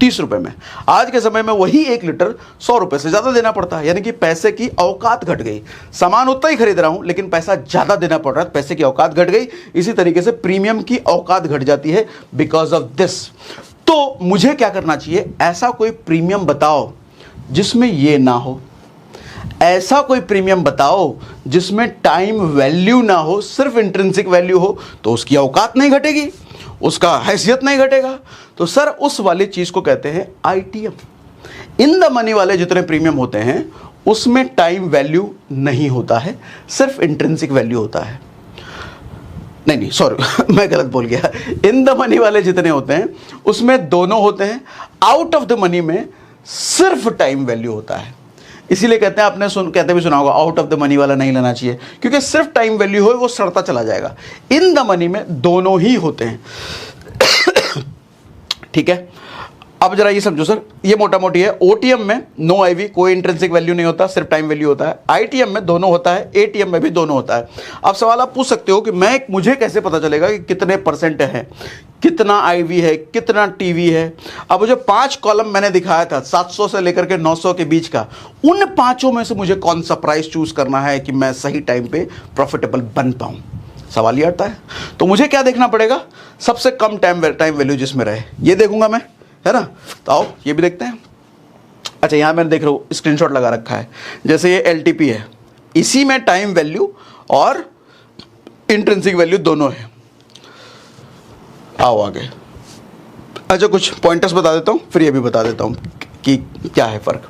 Speaker 1: 30 रुपए में। आज के समय में वही 1 लीटर 100 रुपए से ज़्यादा देना पड़ता है। यानी कि पैसे की औकात घट गई, सामान उतना ही खरीद रहा हूं लेकिन पैसा ज़्यादा देना पड़ रहा है, पैसे की औकात घट गई। इसी तरीके से प्रीमियम की औकात घट जाती है बिकॉज ऑफ दिस। तो मुझे क्या करना चाहिए, ऐसा कोई प्रीमियम बताओ जिसमें ये ना हो, ऐसा कोई प्रीमियम बताओ जिसमें टाइम वैल्यू ना हो, सिर्फ इंट्रिंसिक वैल्यू हो, तो उसकी औकात नहीं घटेगी, उसका हैसियत नहीं घटेगा। तो सर उस वाली चीज को कहते हैं आईटीएम। इन द मनी वाले जितने प्रीमियम होते हैं उसमें टाइम वैल्यू नहीं होता है, सिर्फ इंट्रिंसिक वैल्यू होता है। नहीं सॉरी मैं गलत बोल गया। इन द मनी वाले जितने होते हैं उसमें दोनों होते हैं, आउट ऑफ द मनी में सिर्फ टाइम वैल्यू होता है। इसीलिए कहते हैं, आपने कहते भी सुना होगा, आउट ऑफ द मनी वाला नहीं लेना चाहिए, क्योंकि सिर्फ टाइम वैल्यू हो वो सड़ता चला जाएगा। इन द मनी में दोनों ही होते हैं। ठीक है, अब जरा ये समझो सर, ये मोटा मोटी है। ओटीएम में नो आईवी, कोई इंट्रिंसिक वैल्यू नहीं होता, सिर्फ टाइम वैल्यू होता है। आईटीएम में दोनों होता है, एटीएम में भी दोनों होता है। अब सवाल आप पूछ सकते हो कि मुझे कैसे पता चलेगा कि कितने परसेंट है, कितना आईवी है, कितना टीवी है। अब वो जो 5 कॉलम मैंने दिखाया था 700 से लेकर के 900 के बीच का, उन 5 में से मुझे कौन सा प्राइस चूज करना है कि मैं सही टाइम पे प्रॉफिटेबल बन पाऊं, सवाल ये आता है। तो मुझे क्या देखना पड़ेगा, सबसे कम टाइम वैल्यू जिसमें रहे, ये देखूंगा मैं, है ना। तो आओ ये भी देखते हैं। अच्छा यहाँ मैंने देख रहा हूँ स्क्रीनशॉट लगा रखा है, जैसे ये एलटीपी है, इसी में टाइम वैल्यू और इंट्रिंसिक वैल्यू दोनों है। आओ आगे। अच्छा कुछ पॉइंटर्स बता देता हूँ, फिर ये भी बता देता हूँ कि क्या है फर्क।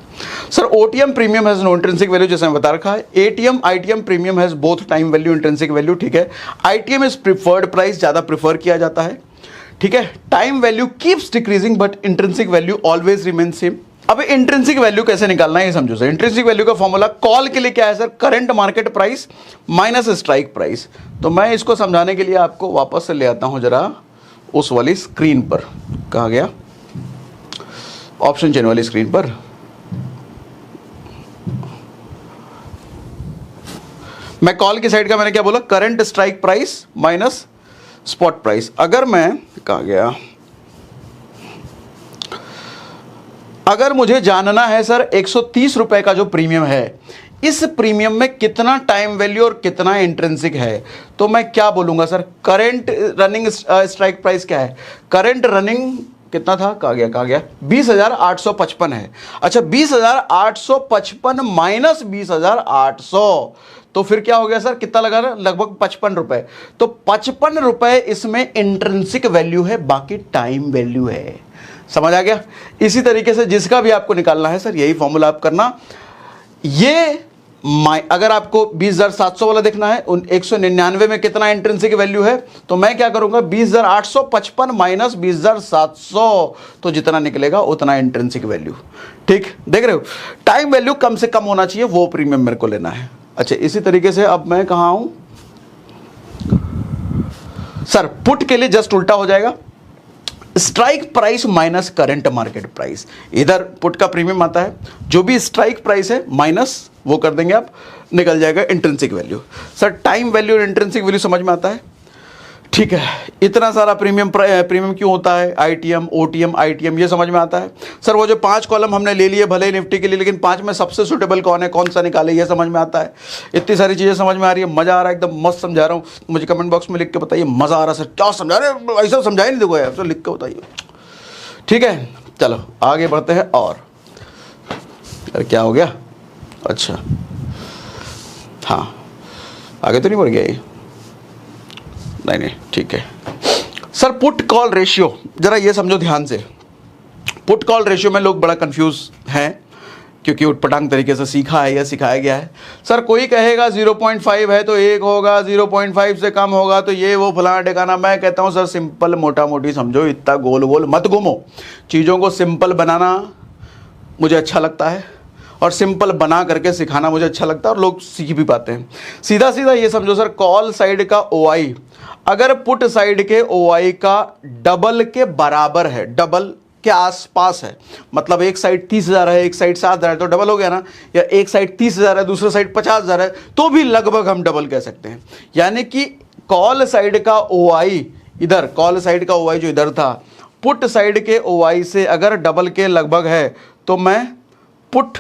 Speaker 1: Sir OTM premium has no intrinsic value, जैसे मैं बता रखा है। ATM ITM premium has both time value intrinsic value, ठीक है। आईटीएम इज प्रिफर्ड प्राइस, ज़्यादा प्रिफर किया जाता है, ठीक है। Time value keeps decreasing but intrinsic value always remain same. अब इंट्रिंसिक वैल्यू कैसे निकालना है ये समझो सर। इंट्रिंसिक वैल्यू का फॉर्मूला कॉल के लिए क्या है sir, current market price minus strike price. तो मैं इसको समझाने के लिए आपको वापस से ले आता हूं जरा उस वाली स्क्रीन पर, कहा गया ऑप्शन चेन वाली स्क्रीन पर। मैं कॉल की साइड का मैंने क्या बोला, current strike price minus spot price. अगर मैं, कहा गया, अगर मुझे जानना है सर 130 रुपए का जो प्रीमियम है, इस प्रीमियम में कितना टाइम वैल्यू और कितना इंट्रिंसिक है, तो मैं क्या बोलूंगा sir, current running strike price क्या है, करंट रनिंग कितना था, कहा गया 20,855 है। अच्छा 20,855 माइनस 20,800, तो फिर क्या हो गया सर, कितना लगा रहा, लगभग 55 रुपए। तो 55 रुपए इसमें इंट्रिंसिक वैल्यू है, बाकी टाइम वैल्यू है। समझ आ गया। इसी तरीके से जिसका भी आपको निकालना है सर, यही फॉर्मूला आप करना। ये अगर आपको 20,700 वाला देखना है, 199 में कितना इंट्रिंसिक वैल्यू है, तो मैं क्या करूंगा, 20,855 माइनस 20,700, तो जितना निकलेगा उतना इंट्रिंसिक वैल्यू। ठीक, देख रहे हो, टाइम वैल्यू कम से कम होना चाहिए, वो प्रीमियम मेरे को लेना है। अच्छा इसी तरीके से अब मैं कहां हूं सर, पुट के लिए जस्ट उल्टा हो जाएगा, strike price minus current market price. इधर पुट का प्रीमियम आता है, जो भी स्ट्राइक प्राइस है माइनस वो कर देंगे आप, निकल जाएगा intrinsic value. Sir time value और इंट्रिंसिक वैल्यू समझ में आता है, ठीक है। इतना सारा प्रीमियम क्यों होता है, आईटीएम, ओटीएम, आईटीएम, ये समझ में आता है। सर वो जो 5 कॉलम हमने ले लिए भले ही निफ्टी के लिए, लेकिन 5 में सबसे सुटेबल कौन है, कौन सा निकाले, ये समझ में आता है। इतनी सारी चीज़ें समझ में आ रही है, मज़ा आ रहा है, एकदम मस्त समझा रहा हूँ। मुझे कमेंट बॉक्स में लिख के बताइए मज़ा आ रहा है सर, क्या समझा रहे हैं, ऐसा समझाए नहीं, देखो यार, तो लिख के बताइए। ठीक है, चलो आगे बढ़ते हैं। और अरे क्या हो गया, अच्छा हाँ आगे तो नहीं बढ़ गया ये, नहीं ठीक है सर। पुट कॉल रेशियो जरा ये समझो ध्यान से। पुट कॉल रेशियो में लोग बड़ा कंफ्यूज हैं, क्योंकि उटपटांग तरीके से सीखा है या सिखाया गया है। सर कोई कहेगा 0.5 है तो 1 होगा, 0.5 से कम होगा तो ये वो फलाना ठिकाना। मैं कहता हूँ सर सिंपल मोटा मोटी समझो, इतना गोल गोल मत घूमो। चीज़ों को सिंपल बनाना मुझे अच्छा लगता है, और सिंपल बना करके सिखाना मुझे अच्छा लगता है, और लोग सीख भी पाते हैं। सीधा सीधा ये समझो सर, कॉल साइड का OI अगर पुट साइड के OI का डबल के बराबर है, डबल के आसपास है, मतलब एक साइड 30,000 है, एक साइड 7,000 है, तो डबल हो गया ना। या एक साइड 30,000 है, दूसरा साइड 50,000 है, तो भी लगभग हम डबल कह सकते हैं। यानी कि कॉल साइड का OI इधर, कॉल साइड का OI जो इधर था, पुट साइड के OI से अगर डबल के लगभग है, तो मैं पुट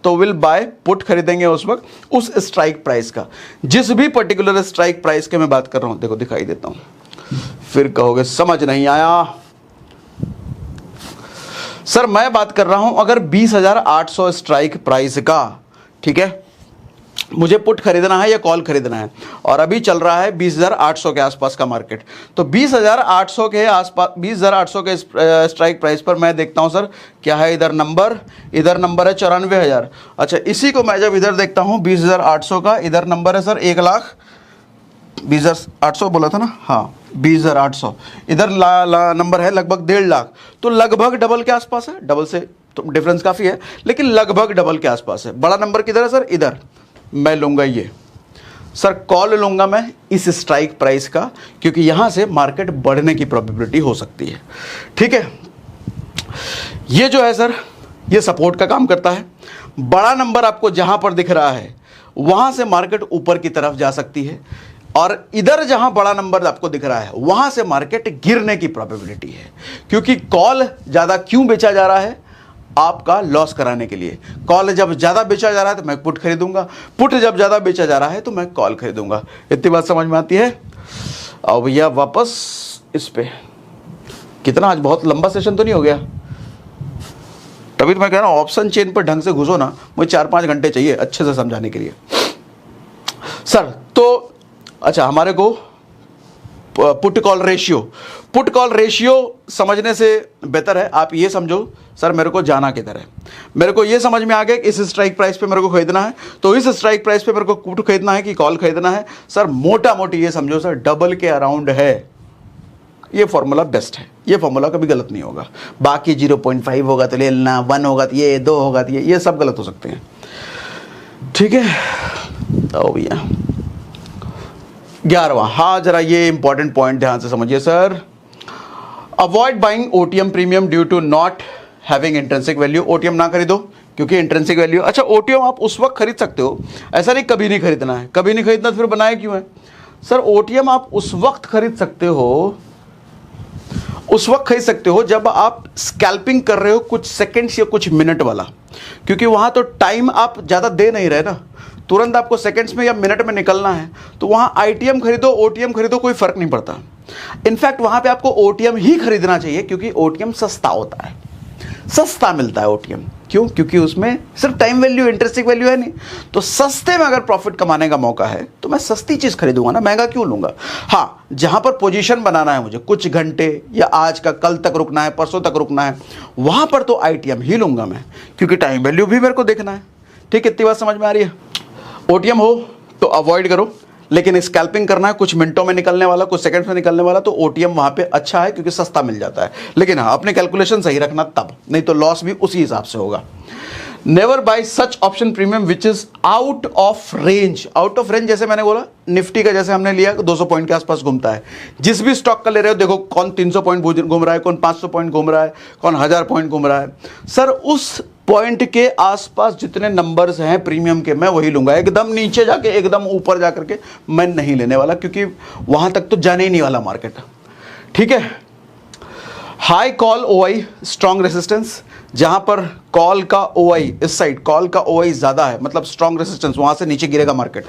Speaker 1: तो विल बाय, पुट खरीदेंगे उस वक्त उस स्ट्राइक प्राइस का, जिस भी पर्टिकुलर स्ट्राइक प्राइस के मैं बात कर रहा हूं। देखो दिखाई देता हूं, फिर कहोगे समझ नहीं आया। सर मैं बात कर रहा हूं अगर 20,800 स्ट्राइक प्राइस का, ठीक है, मुझे पुट खरीदना है या कॉल खरीदना है, और अभी चल रहा है 20,800 के आसपास का मार्केट, तो 20,800 के आसपास, 20,800 के स्ट्राइक प्राइस पर मैं देखता हूं सर क्या है, इधर नंबर है 94,000। अच्छा इसी को मैं जब इधर देखता हूं 20,800 का, इधर नंबर है सर 1,00,000, 20,800 बोला था ना, हाँ 20,800, इधर नंबर है लगभग 1.5 लाख, तो लगभग डबल के आसपास है। डबल से तो डिफरेंस काफ़ी है, लेकिन लगभग डबल के आसपास है। बड़ा नंबर किधर है सर, इधर। मैं लूँगा ये सर, कॉल लूँगा मैं इस स्ट्राइक प्राइस का, क्योंकि यहाँ से मार्केट बढ़ने की प्रोबेबिलिटी हो सकती है। ठीक है, ये जो है सर, ये सपोर्ट का काम करता है। बड़ा नंबर आपको जहाँ पर दिख रहा है वहाँ से मार्केट ऊपर की तरफ जा सकती है, और इधर जहाँ बड़ा नंबर आपको दिख रहा है वहाँ से मार्केट गिरने की प्रोबेबिलिटी है। क्योंकि कॉल ज़्यादा क्यों बेचा जा रहा है, आपका लॉस कराने के लिए। कॉल जब ज़्यादा बेचा जा रहा है तो मैं पुट खरीदूंगा, पुट जब ज़्यादा बेचा जा रहा है तो मैं कॉल खरीदूंगा। इतनी बात समझ में आती है। और भैया वापस इस पे, कितना आज बहुत लंबा सेशन तो नहीं हो गया, तभी तो मैं कह रहा हूँ ऑप्शन चेन पर ढंग से घुसो ना, मुझे 4-5 घंटे चाहिए अच्छे से समझाने के लिए सर। तो अच्छा, हमारे को पुट कॉल रेशियो समझने से बेहतर है आप ये समझो सर, मेरे को जाना किधर है। मेरे को ये समझ में आ गया कि इस स्ट्राइक प्राइस पे मेरे को खरीदना है, तो इस स्ट्राइक प्राइस पे मेरे को पुट खरीदना है कि कॉल खरीदना है। सर मोटा मोटी ये समझो सर, डबल के अराउंड है, ये फॉर्मूला बेस्ट है। ये फॉर्मूला कभी गलत नहीं होगा। बाकी 0.5 होगा तो ले लेना, 1 होगा तो ये, 2 होगा तो ये सब गलत हो सकते हैं। ठीक है, तो भैया 11वां, हाँ जरा ये इंपॉर्टेंट पॉइंट ध्यान से समझिए sir. Avoid buying OTM premium due to not having intrinsic value. OTM ना खरीदो क्योंकि इंट्रिंसिक वैल्यू, अच्छा ओटीएम आप उस वक्त खरीद सकते हो, ऐसा नहीं कभी नहीं खरीदना है। कभी नहीं खरीदना तो फिर बनाए क्यों है सर? ओटीएम आप उस वक्त खरीद सकते हो, उस वक्त खरीद सकते हो जब आप स्कैल्पिंग कर रहे हो कुछ सेकंड्स या कुछ मिनट वाला, क्योंकि वहां तो टाइम आप ज़्यादा दे नहीं रहे ना, तुरंत आपको सेकंड्स में या मिनट में निकलना है। तो वहां आईटीएम खरीदो, ओटीएम खरीदो, कोई फर्क नहीं पड़ता। इनफैक्ट वहां पे आपको ओटीएम ही खरीदना चाहिए क्योंकि ओटीएम सस्ता होता है, सस्ता मिलता है ओटीएम। क्यों? क्योंकि उसमें सिर्फ टाइम वैल्यू, इंटरेस्टिंग वैल्यू है नहीं। तो सस्ते में अगर प्रॉफिट कमाने का मौका है तो मैं सस्ती चीज़ खरीदूंगा ना, महंगा क्यों लूंगा? हाँ, जहां पर पोजीशन बनाना है मुझे, कुछ घंटे या आज का कल तक रुकना है, परसों तक रुकना है, वहां पर तो आईटीएम ही लूंगा मैं, क्योंकि टाइम वैल्यू भी मेरे को देखना है। ठीक, इतनी बात समझ में आ रही है? ओटीएम हो तो अवॉइड करो, लेकिन स्कैल्पिंग करना है कुछ मिनटों में निकलने वाला, कुछ सेकंड्स में निकलने वाला, तो ओटीएम वहां पे अच्छा है क्योंकि सस्ता मिल जाता है। लेकिन हाँ, अपने कैलकुलेशन सही रखना तब, नहीं तो लॉस भी उसी हिसाब से होगा। Never bye such option premium which is out of range. Out of range जैसे मैंने बोला, निफ्टी का जैसे हमने लिया 200 पॉइंट के आसपास घूमता है। जिस भी स्टॉक का ले रहे हो देखो, कौन 300 पॉइंट घूम रहा है, कौन 500 पॉइंट घूम रहा है, कौन 1000 पॉइंट घूम रहा है। सर उस पॉइंट के आसपास जितने नंबर्स हैं प्रीमियम के, मैं वही लूंगा। एकदम नीचे जाके, एकदम ऊपर जाकर के मैं नहीं लेने वाला, क्योंकि वहां तक तो जाने ही नहीं वाला मार्केट। ठीक है, high call OI, strong resistance, जहां पर कॉल का ओआई, इस साइड कॉल का ओआई ज्यादा है, मतलब स्ट्रॉन्ग रेसिस्टेंस, वहां से नीचे गिरेगा मार्केट।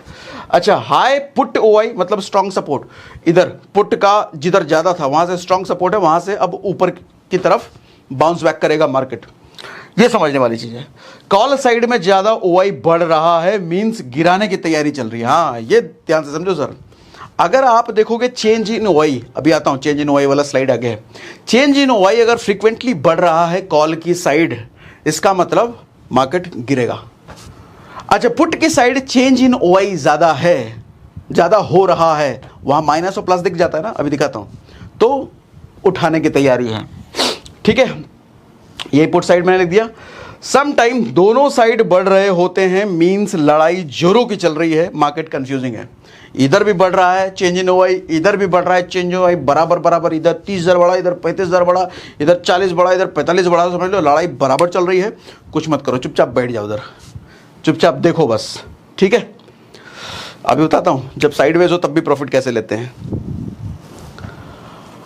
Speaker 1: अच्छा, हाई पुट ओआई मतलब स्ट्रॉन्ग सपोर्ट, इधर पुट का जिधर ज्यादा था वहां से स्ट्रॉन्ग सपोर्ट है, वहां से अब ऊपर की तरफ बाउंस बैक करेगा मार्केट। ये समझने वाली चीज है। कॉल साइड में ज्यादा ओआई बढ़ रहा है, मींस गिराने की तैयारी चल रही है। हाँ, ये ध्यान से समझो सर। अगर आप देखोगे चेंज इन ओआई, अभी आता हूं, चेंज इन ओआई वाला स्लाइड आगे है। चेंज इन ओआई अगर फ्रीक्वेंटली बढ़ रहा है कॉल की साइड, इसका मतलब मार्केट गिरेगा। अच्छा, पुट की साइड चेंज इन ओआई ज्यादा है, ज्यादा हो रहा है, वहां माइनस और प्लस दिख जाता है ना, अभी दिखाता हूं, तो उठाने की तैयारी है। ठीक है, ये पुट साइड मैंने लिख दिया। सम टाइम दोनों साइड बढ़ रहे होते हैं, मींस लड़ाई जोरों की चल रही है, मार्केट कंफ्यूजिंग है। इधर भी बढ़ रहा है चेंज इन ओआई, इधर भी बढ़ रहा है चेंज इन ओआई, बराबर बराबर, इधर 30,000 बढ़ा, इधर 35,000 बढ़ा, इधर 40 बढ़ा, इधर 45 बढ़ा, समझ लो लड़ाई बराबर चल रही है। कुछ मत करो, चुपचाप बैठ जाओ उधर, चुपचाप देखो बस। ठीक है, अभी बताता हूं जब साइडवेज हो तब भी प्रॉफिट कैसे लेते हैं।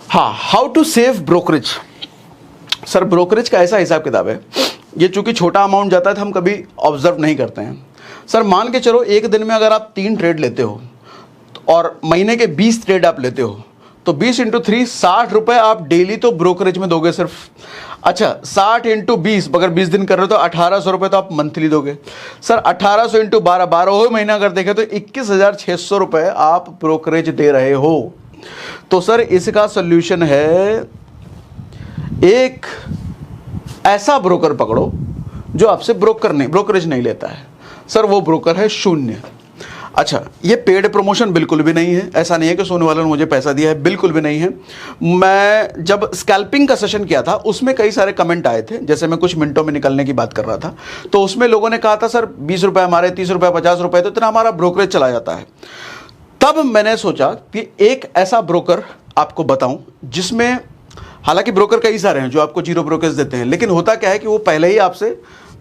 Speaker 1: हाँ, how to save brokerage. Sir brokerage का ऐसा हिसाब किताब है, ये चूंकि छोटा अमाउंट जाता है तो हम कभी ऑब्जर्व नहीं करते हैं। सर मान के चलो एक दिन में अगर आप 3 ट्रेड लेते हो और महीने के 20 ट्रेड आप लेते हो, तो 20 × 3 60 रुपए आप डेली तो ब्रोकरेज में दोगे सिर्फ। अच्छा, 60 × 20, अगर 20 दिन कर रहे हो तो 1800 रुपए तो आप मंथली दोगे। सर 1800 × 12, 12 महीना अगर देखें तो 21,600 रुपए आप ब्रोकरेज दे रहे हो। तो सर इसका सोल्यूशन है, एक ऐसा ब्रोकर पकड़ो जो आपसे ब्रोकरेज नहीं लेता है। सर वो ब्रोकर है शून्य। अच्छा, ये पेड प्रमोशन बिल्कुल भी नहीं है, ऐसा नहीं है कि सोने वालों ने मुझे पैसा दिया है, बिल्कुल भी नहीं है। मैं जब स्कैल्पिंग का सेशन किया था उसमें कई सारे कमेंट आए थे, जैसे मैं कुछ मिनटों में निकलने की बात कर रहा था, तो उसमें लोगों ने कहा था सर 20 रुपए हमारे, 30 रुपए, 50 रुपए, तो इतना हमारा ब्रोकरेज चला जाता है। तब मैंने सोचा कि एक ऐसा ब्रोकर आपको बताऊं जिसमें, हालांकि ब्रोकर कई सारे हैं जो आपको 0 ब्रोकरेज देते हैं, लेकिन होता क्या है कि वो पहले ही आपसे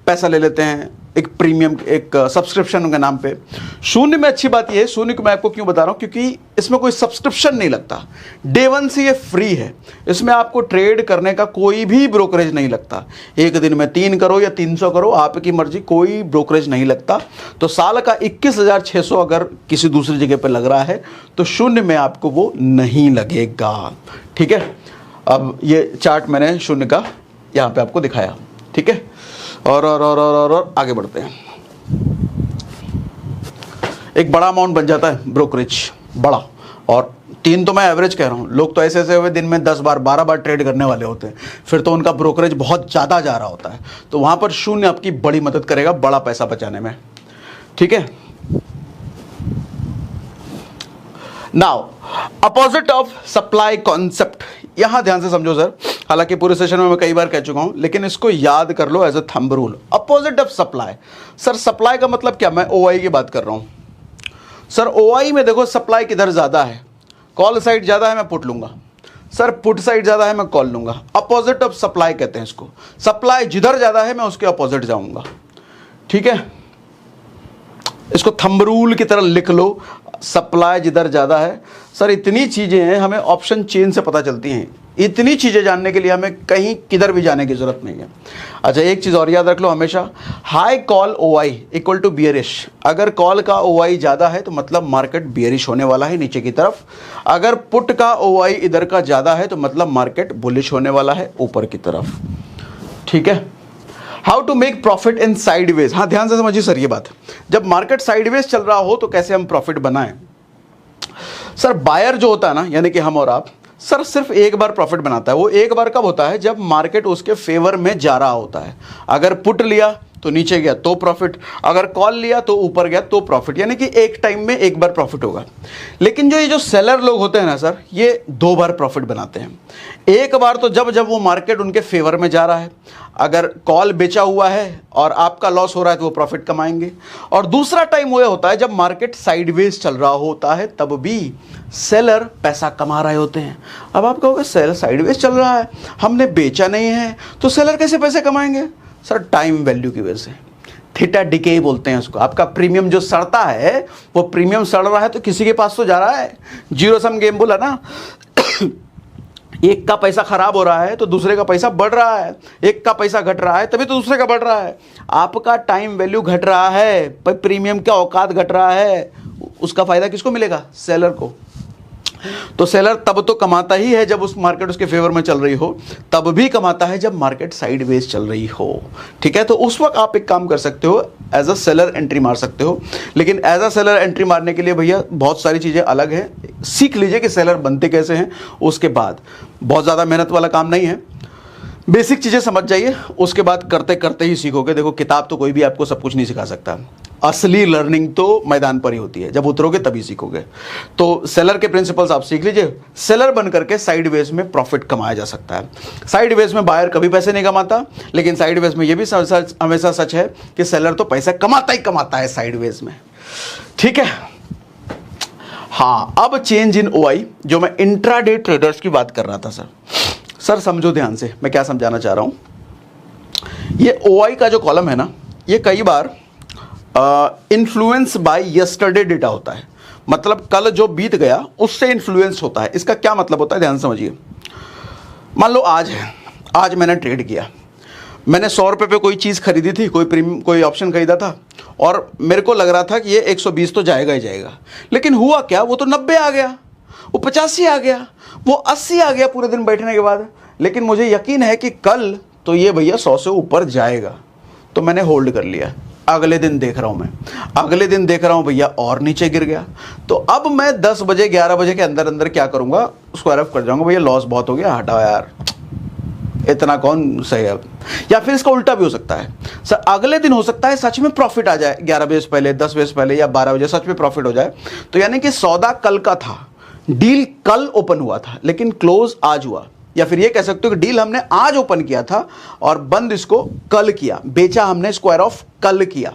Speaker 1: पैसा ले लेते हैं एक प्रीमियम, एक सब्सक्रिप्शन के नाम पे। शून्य में अच्छी बात यह है, शून्य को मैं आपको क्यों बता रहा हूं, क्योंकि इसमें कोई सब्सक्रिप्शन नहीं लगता, डे 1 से ये फ्री है। इसमें आपको ट्रेड करने का कोई भी ब्रोकरेज नहीं लगता। एक दिन में 3 करो या 300 करो, आपकी मर्जी, कोई ब्रोकरेज नहीं लगता। तो साल का 21,600 अगर किसी दूसरी जगह पर लग रहा है तो शून्य में आपको वो नहीं लगेगा। ठीक है, अब ये चार्ट मैंने शून्य का यहां पे आपको दिखाया। ठीक है, और आगे बढ़ते हैं। एक बड़ा अमाउंट बन जाता है ब्रोकरेज, बड़ा, और 3 तो मैं एवरेज कह रहा हूं, लोग तो ऐसे हुए दिन में 10 बार 12 बार ट्रेड करने वाले होते हैं, फिर तो उनका ब्रोकरेज बहुत ज्यादा जा रहा होता है। तो वहां पर शून्य आपकी बड़ी मदद करेगा बड़ा पैसा बचाने में। ठीक है, now opposite of supply concept, यहां ध्यान से समझो सर, हालांकि पूरे सेशन में मैं कई बार कह चुका हूं, लेकिन इसको याद कर लो as a thumb rule. Opposite of supply. Sir supply का मतलब क्या, मैं ओआई की बात कर रहा हूं सर। ओआई में देखो सप्लाई किधर ज्यादा है, कॉल साइड ज्यादा है मैं पुट लूंगा, सर पुट साइड ज्यादा है मैं कॉल लूंगा। अपोजिट ऑफ सप्लाई कहते हैं इसको। सप्लाई जिधर ज्यादा है मैं उसके अपोजिट जाऊंगा, ठीक है। इसको थंब रूल की तरह लिख लो, सप्लाई जिधर ज्यादा है। सर इतनी चीजें हैं, हमें ऑप्शन चेन से पता चलती हैं। इतनी चीजें जानने के लिए हमें कहीं किधर भी जाने की जरूरत नहीं है। अच्छा एक चीज और याद रख लो हमेशा, high call OI equal to bearish. अगर कॉल का ओआई ज्यादा है तो मतलब मार्केट बियरिश होने वाला है नीचे की तरफ। अगर पुट का ओआई इधर का ज्यादा है तो मतलब मार्केट बुलिश होने वाला है ऊपर की तरफ, ठीक है। How to make profit in sideways. हाँ ध्यान से समझिए सर ये बात, जब मार्केट साइडवेज चल रहा हो तो कैसे हम प्रॉफिट बनाएं। सर बायर जो होता है ना, यानी कि हम और आप, सर सिर्फ एक बार प्रॉफिट बनाता है। वो एक बार कब होता है, जब मार्केट उसके फेवर में जा रहा होता है। अगर पुट लिया तो नीचे गया तो प्रॉफिट, अगर कॉल लिया तो ऊपर गया तो प्रॉफिट, यानी कि एक टाइम में एक बार प्रॉफिट होगा। लेकिन ये जो सेलर लोग होते हैं ना सर, ये दो बार प्रॉफिट बनाते हैं। एक बार तो जब जब वो मार्केट उनके फेवर में जा रहा है, अगर कॉल बेचा हुआ है और आपका लॉस हो रहा है तो वो प्रॉफिट कमाएंगे। और दूसरा टाइम वो होता है जब मार्केट साइडवेज चल रहा होता है, तब भी सेलर पैसा कमा रहे होते हैं। अब आप कहोगे सेलर साइडवेज चल रहा है, हमने बेचा नहीं है, तो सेलर कैसे पैसे कमाएंगे। सर टाइम वैल्यू की वजह से, थीटा डिके बोलते हैं उसको। आपका प्रीमियम जो सड़ता है, वो प्रीमियम सड़ रहा है तो किसी के पास तो जा रहा है। जीरो सम गेम बोला ना एक का पैसा खराब हो रहा है तो दूसरे का पैसा बढ़ रहा है, एक का पैसा घट रहा है तभी तो दूसरे का बढ़ रहा है। आपका टाइम वैल्यू घट रहा है, प्रीमियम का औकात घट रहा है, उसका फायदा किसको मिलेगा, सेलर को। तो सेलर तब तो कमाता ही है जब उस मार्केट उसके फेवर में चल रही हो, तब भी कमाता है जब मार्केट साइडवेज चल रही हो, ठीक है। तो उस वक्त आप एक काम कर सकते हो, एज अ सेलर एंट्री मार सकते हो। लेकिन एज अ सेलर एंट्री मारने के लिए भैया बहुत सारी चीज़ें अलग हैं, सीख लीजिए कि सेलर बनते कैसे हैं। उसके बाद बहुत ज़्यादा मेहनत वाला काम नहीं है, बेसिक चीज़ें समझ जाइए, उसके बाद करते करते ही सीखोगे। देखो किताब तो कोई भी आपको सब कुछ नहीं सिखा सकता, असली लर्निंग तो मैदान पर ही होती है, जब उतरोगे तभी सीखोगे। तो सेलर के प्रिंसिपल्स आप सीख लीजिए। सेलर बन करके साइडवेज में प्रॉफिट कमाया जा सकता है। साइडवेज में बायर कभी पैसे नहीं कमाता, लेकिन साइडवेज में ये भी हमेशा सच है कि सेलर तो पैसा कमाता ही कमाता है साइडवेज में, ठीक है। हाँ अब चेंज इन ओआई, जो मैं इंट्राडे ट्रेडर्स की बात कर रहा था सर समझो ध्यान से मैं क्या समझाना चाह रहा हूं। ये ओआई का जो कॉलम है ना, ये कई बार इन्फ्लुएंस बाय यस्टरडे डेटा होता है। मतलब कल जो बीत गया उससे इन्फ्लुएंस होता है। इसका क्या मतलब होता है, ध्यान समझिए। मान लो आज है, आज मैंने ट्रेड किया, मैंने 100 रुपये पे कोई चीज़ खरीदी थी, कोई ऑप्शन खरीदा था, और मेरे को लग रहा था कि ये 120 तो जाएगा ही जाएगा। लेकिन हुआ क्या, वो तो 90 आ गया, वो 85 आ गया, वो 80 आ गया पूरे दिन बैठने के बाद। लेकिन मुझे यकीन है कि कल तो ये भैया 100 से ऊपर जाएगा, तो मैंने होल्ड कर लिया। अगले दिन देख रहा हूं मैं, अगले दिन देख रहा हूं भैया और नीचे गिर गया। तो अब मैं 10 बजे 11 बजे के अंदर अंदर क्या करूंगा, स्क्वायर ऑफ कर जाऊंगा, भैया लॉस बहुत हो गया, हटाओ यार, इतना कौन सही है। या फिर इसका उल्टा भी हो सकता है सर, अगले दिन हो सकता है सच में प्रॉफिट आ जाए, 11 बजे से पहले, 10 बजे से पहले या 12 बजे सच में प्रॉफिट हो जाए। तो यानी कि सौदा कल का था, डील कल ओपन हुआ था लेकिन क्लोज आज हुआ। या फिर ये कह सकते हो कि डील हमने आज ओपन किया था और बंद इसको कल किया, बेचा हमने स्क्वायर ऑफ कल किया।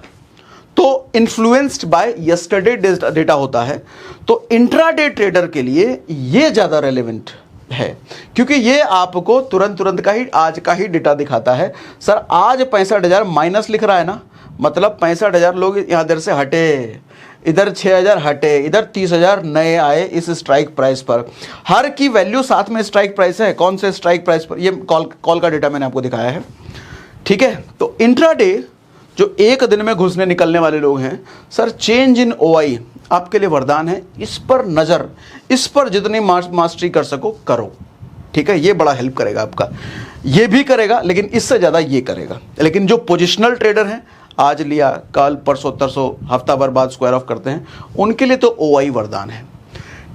Speaker 1: तो इन्फ्लुएंस्ड बाय यस्टरडे डेटा होता है। तो इंट्राडे ट्रेडर के लिए ये ज्यादा रेलेवेंट है, क्योंकि ये आपको तुरंत का ही आज का ही डेटा दिखाता है। सर आज 65,000 माइनस लिख रहा है ना, मतलब 65,000 लोग यहां इधर से हटे, इधर 6,000 हटे, इधर 30,000 नए आए इस स्ट्राइक प्राइस पर। हर की वैल्यू साथ में स्ट्राइक प्राइस है। कौन से स्ट्राइक प्राइस पर, ये कॉल का डेटा मैंने आपको दिखाया है, ठीक है। तो इंट्राडे जो एक दिन में घुसने निकलने वाले लोग हैं, सर चेंज इन ओआई आपके लिए वरदान है। इस पर नजर, इस पर जितनी मास्टरी कर सको करो, ठीक है। ये बड़ा हेल्प करेगा आपका, ये भी करेगा लेकिन इससे ज्यादा ये करेगा। लेकिन जो पोजिशनल ट्रेडर हैं, आज लिया कल परसों तरसों हफ्ता भर बाद स्क्वायर ऑफ करते हैं, उनके लिए तो ओआई वरदान है,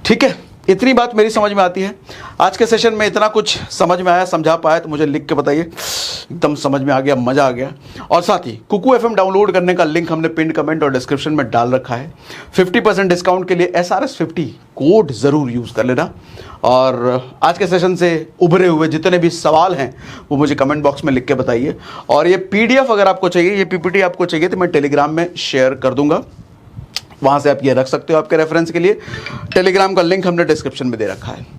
Speaker 1: ठीक है। इतनी बात मेरी समझ में आती है। आज के सेशन में इतना कुछ समझ में आया, समझा पाया तो मुझे लिख के बताइए। एकदम समझ में आ गया, मज़ा आ गया। और साथ ही कुकू FM डाउनलोड करने का लिंक हमने पिन कमेंट और डिस्क्रिप्शन में डाल रखा है। 50% डिस्काउंट के लिए SRS50 कोड ज़रूर यूज़ कर लेना। और आज के सेशन से उभरे हुए जितने भी सवाल हैं वो मुझे कमेंट बॉक्स में लिख के बताइए। और ये PDF अगर आपको चाहिए, ये PPT आपको चाहिए तो मैं टेलीग्राम में शेयर कर दूंगा, वहाँ से आप ये रख सकते हो आपके रेफरेंस के लिए। टेलीग्राम का लिंक हमने डिस्क्रिप्शन में दे रखा है।